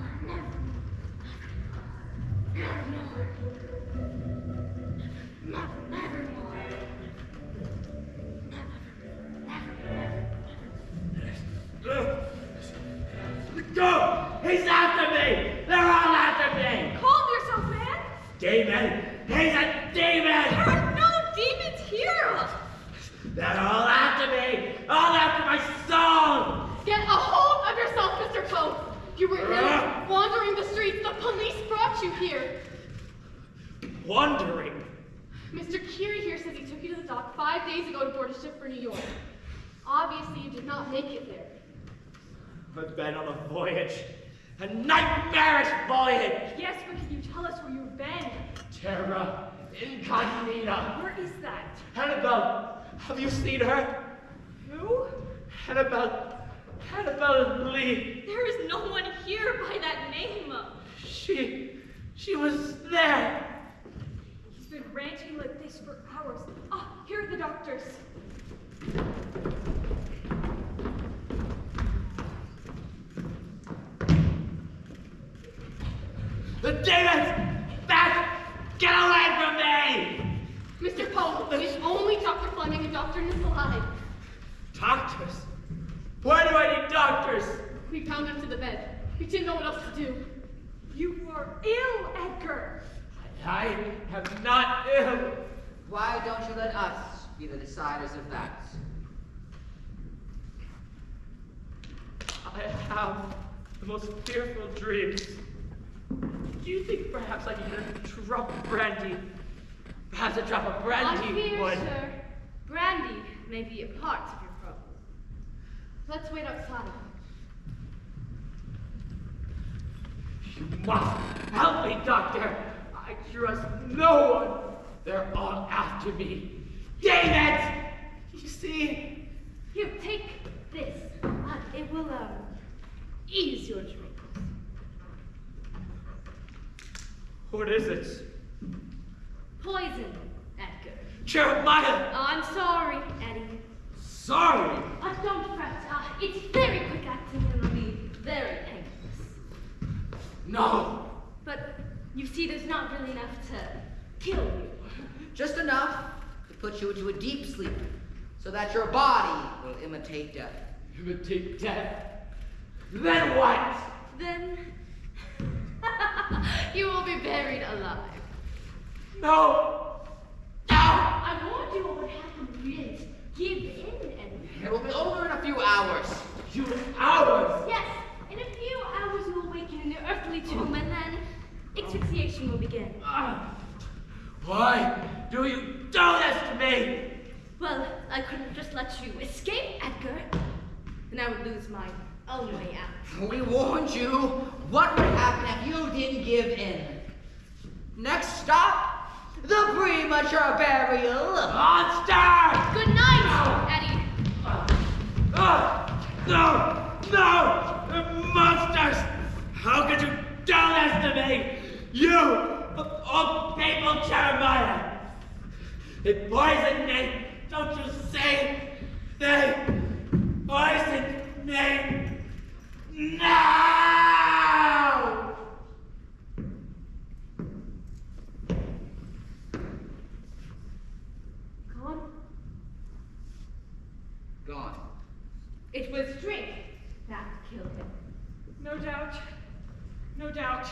Speaker 10: Nevermore.
Speaker 5: Go! He's after me! They're all after me!
Speaker 3: Calm yourself, man!
Speaker 5: Demon! He's a demon!
Speaker 3: There are no demons here!
Speaker 5: They're all after me! All after my soul!
Speaker 3: Get a hold of yourself, Mr. Poe! You were ill, wandering the streets. The police brought you here.
Speaker 5: Wandering?
Speaker 3: Mr. Curie here says he took you to the dock 5 days ago to board a ship for New York. Obviously, you did not make it there.
Speaker 5: I've been on a voyage. A nightmarish voyage!
Speaker 3: Yes, but can you tell us where you've been?
Speaker 5: Terra incognita.
Speaker 3: Where is that?
Speaker 5: Annabelle, have you seen her?
Speaker 3: Who?
Speaker 5: Anabelle Lee.
Speaker 3: There is no one here by that name.
Speaker 5: She was there.
Speaker 3: He's been ranting like this for hours. Ah, here are the doctors.
Speaker 5: The demons! Back! Get away from me!
Speaker 3: Mr. Poe, it's only Dr. Fleming and Dr. Nicolai.
Speaker 5: Doctors? Why do I need doctors?
Speaker 3: We found him to the bed. We didn't know what else to do. You were ill, Edgar.
Speaker 5: I am not ill.
Speaker 8: Why don't you let us be the deciders of that?
Speaker 5: I have the most fearful dreams. Do you think perhaps I can get a drop of brandy? Perhaps a drop of brandy
Speaker 10: I fear,
Speaker 5: would...
Speaker 10: sir, brandy may be a part of your problem.
Speaker 3: Let's wait outside.
Speaker 5: You must help me, Doctor. I trust no one. They're all after me. Damn it! You see?
Speaker 10: Here, take this. It will, ease your dreams.
Speaker 5: What is it?
Speaker 10: Poison, Edgar.
Speaker 5: Jeremiah!
Speaker 10: I'm sorry, Eddie.
Speaker 5: Sorry!
Speaker 10: Don't fret. It's very quick acting and will be very painless.
Speaker 5: No!
Speaker 10: But you see, there's not really enough to kill you.
Speaker 8: Just enough to put you into a deep sleep, so that your body will imitate death.
Speaker 5: Imitate death? Then what?
Speaker 10: Then you will be buried alive.
Speaker 5: No!
Speaker 10: I warned you what would happen if you didn't give in, Eddie.
Speaker 8: It will be over in a few hours.
Speaker 5: Few hours?
Speaker 10: Yes, in a few hours you will awaken in your earthly tomb, and then asphyxiation will begin.
Speaker 5: Why do you do this to me?
Speaker 10: Well, I couldn't just let you escape, Edgar. Then I would lose my own way out.
Speaker 8: We warned you. What would happen if you didn't give in? Next stop, the premature burial.
Speaker 5: Monster!
Speaker 10: Good night, Eddie.
Speaker 15: No! No! Monsters! How could you do this to me? You, of all people, Jeremiah! They poisoned me! Don't you see? They poisoned me! No!
Speaker 3: Gone?
Speaker 8: Gone.
Speaker 3: It was drink that killed him. No doubt. No doubt.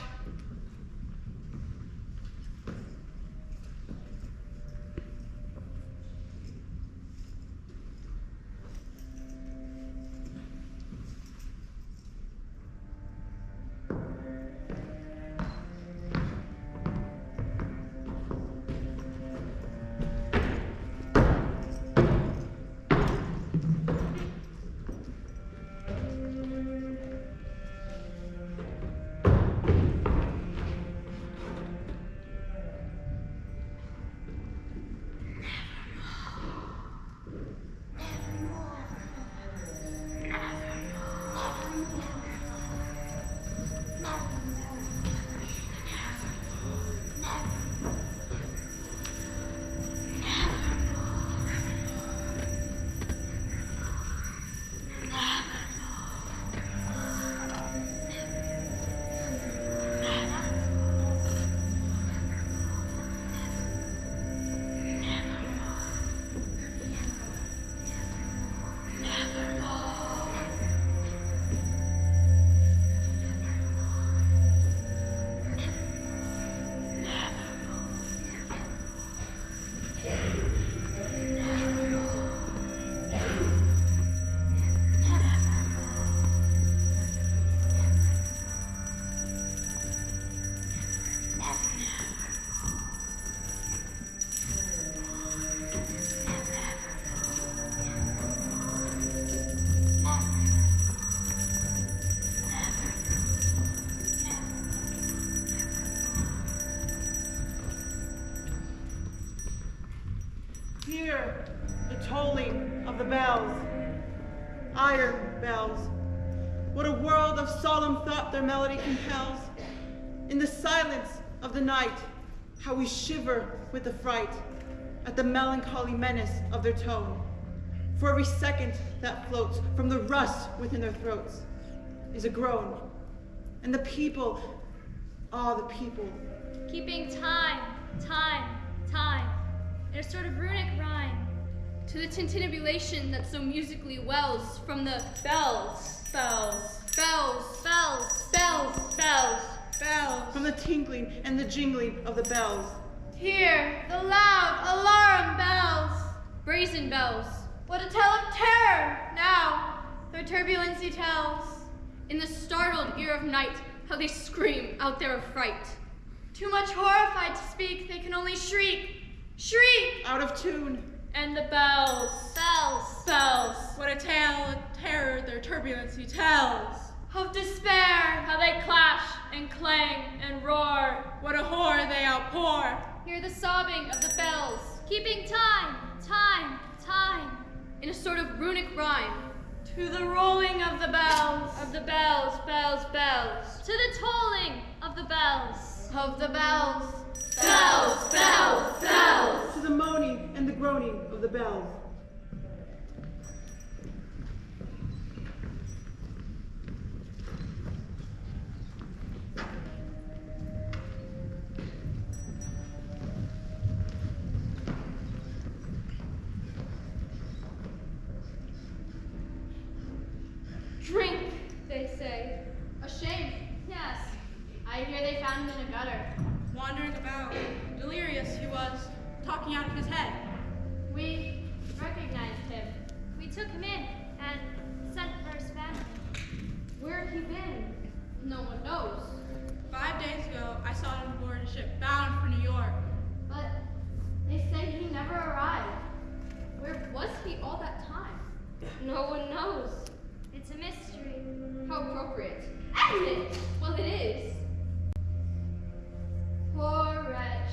Speaker 11: Hear the tolling of the bells, iron bells. What a world of solemn thought their melody compels. In the silence of the night, how we shiver with affright at the melancholy menace of their tone. For every second that floats from the rust within their throats is a groan. And the people, the people,
Speaker 2: keeping time, time, time, in a sort of runic rhyme, to the tintinnabulation that so musically wells from the bells, bells, bells, bells, bells, bells, bells,
Speaker 11: from the tinkling and the jingling of the bells.
Speaker 2: Hear the loud alarum bells, brazen bells. What a tale of terror now their turbulency tells. In the startled ear of night, how they scream out their affright. Too much horrified to speak, they can only shriek, shriek!
Speaker 11: Out of tune.
Speaker 2: And the bells, bells, bells.
Speaker 3: What a tale of terror their turbulency tells.
Speaker 2: Of despair, how they clash and clang and roar.
Speaker 3: What a horror they outpour.
Speaker 2: Hear the sobbing of the bells, keeping time, time, time, in a sort of runic rhyme. To the rolling of the bells, bells, bells. To the tolling of the bells, bells. Bells, bells, bells.
Speaker 11: To the moaning and the groaning of the bells.
Speaker 2: Drink, they say. A shame. Yes. I hear they found him in a gutter.
Speaker 3: Wandering about, delirious he was, talking out of his head.
Speaker 2: We recognized him. We took him in and sent for his family. Where had he been? No one knows.
Speaker 3: 5 days ago, I saw him aboard a ship bound for New York.
Speaker 2: But they say he never arrived. Where was he all that time? No one knows. It's a mystery. How appropriate. Isn't it? Well, it is. Poor wretch.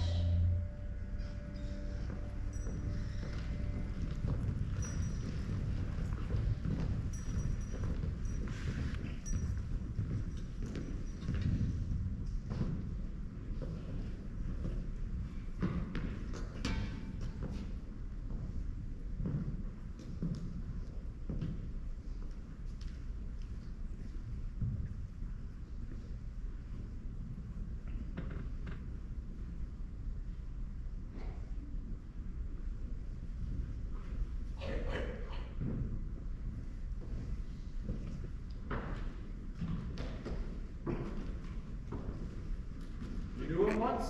Speaker 5: once?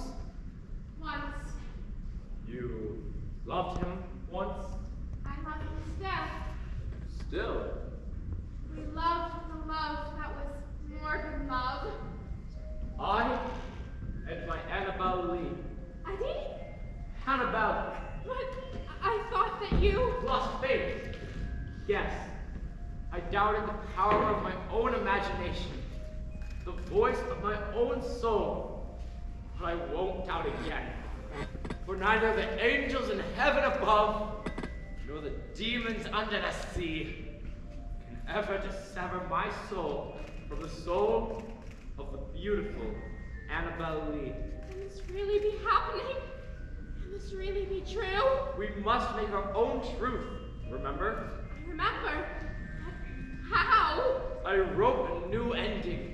Speaker 2: Once.
Speaker 5: You loved him once?
Speaker 2: I love him still.
Speaker 5: Still?
Speaker 2: We loved the love that was more than love.
Speaker 5: I and my Anabelle Lee.
Speaker 2: Eddie?
Speaker 5: Anabelle.
Speaker 2: But I thought that you...
Speaker 5: Lost faith. Yes. I doubted the power of my own imagination. The voice of my own soul. But I won't doubt again. For neither the angels in heaven above, nor the demons under the sea, can ever dissever my soul from the soul of the beautiful Anabelle Lee.
Speaker 2: Can this really be happening? Can this really be true?
Speaker 5: We must make our own truth, remember?
Speaker 2: I remember. But how?
Speaker 5: I wrote a new ending.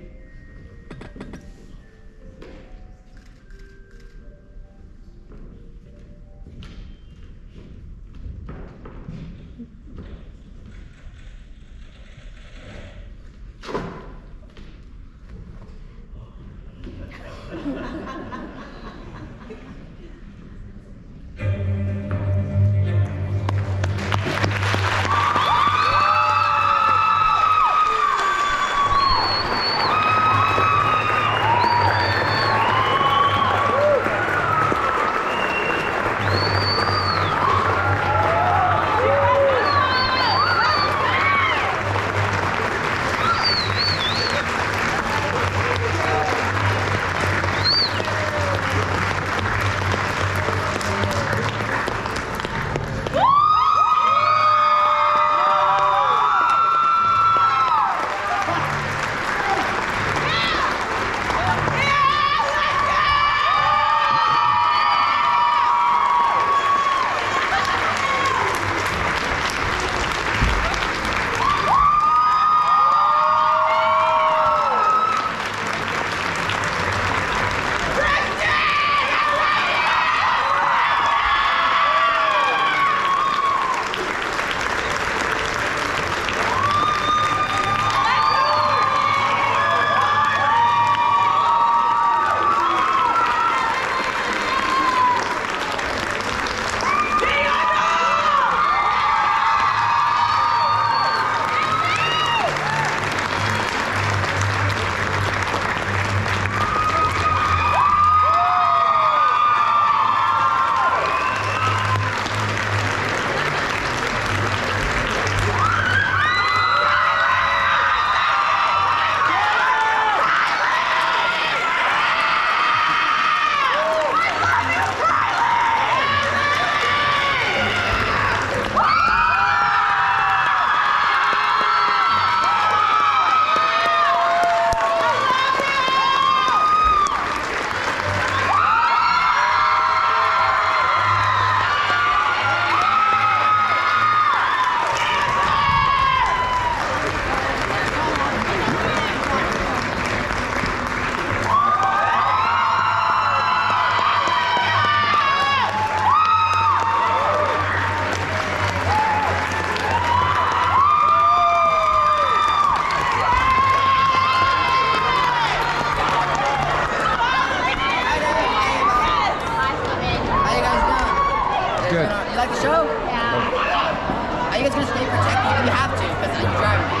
Speaker 8: Good. You like the show? Yeah. Are you guys gonna stay protected? You have to, because you're driving me.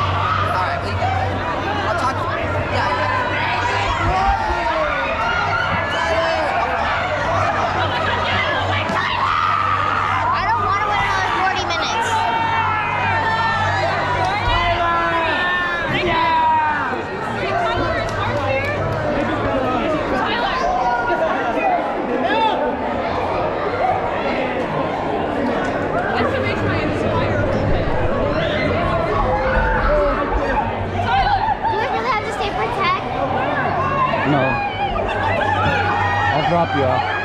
Speaker 8: Alright, I'll talk to you. Yeah.
Speaker 13: I don't want to wait another 40 minutes.
Speaker 14: No. I'll drop you off.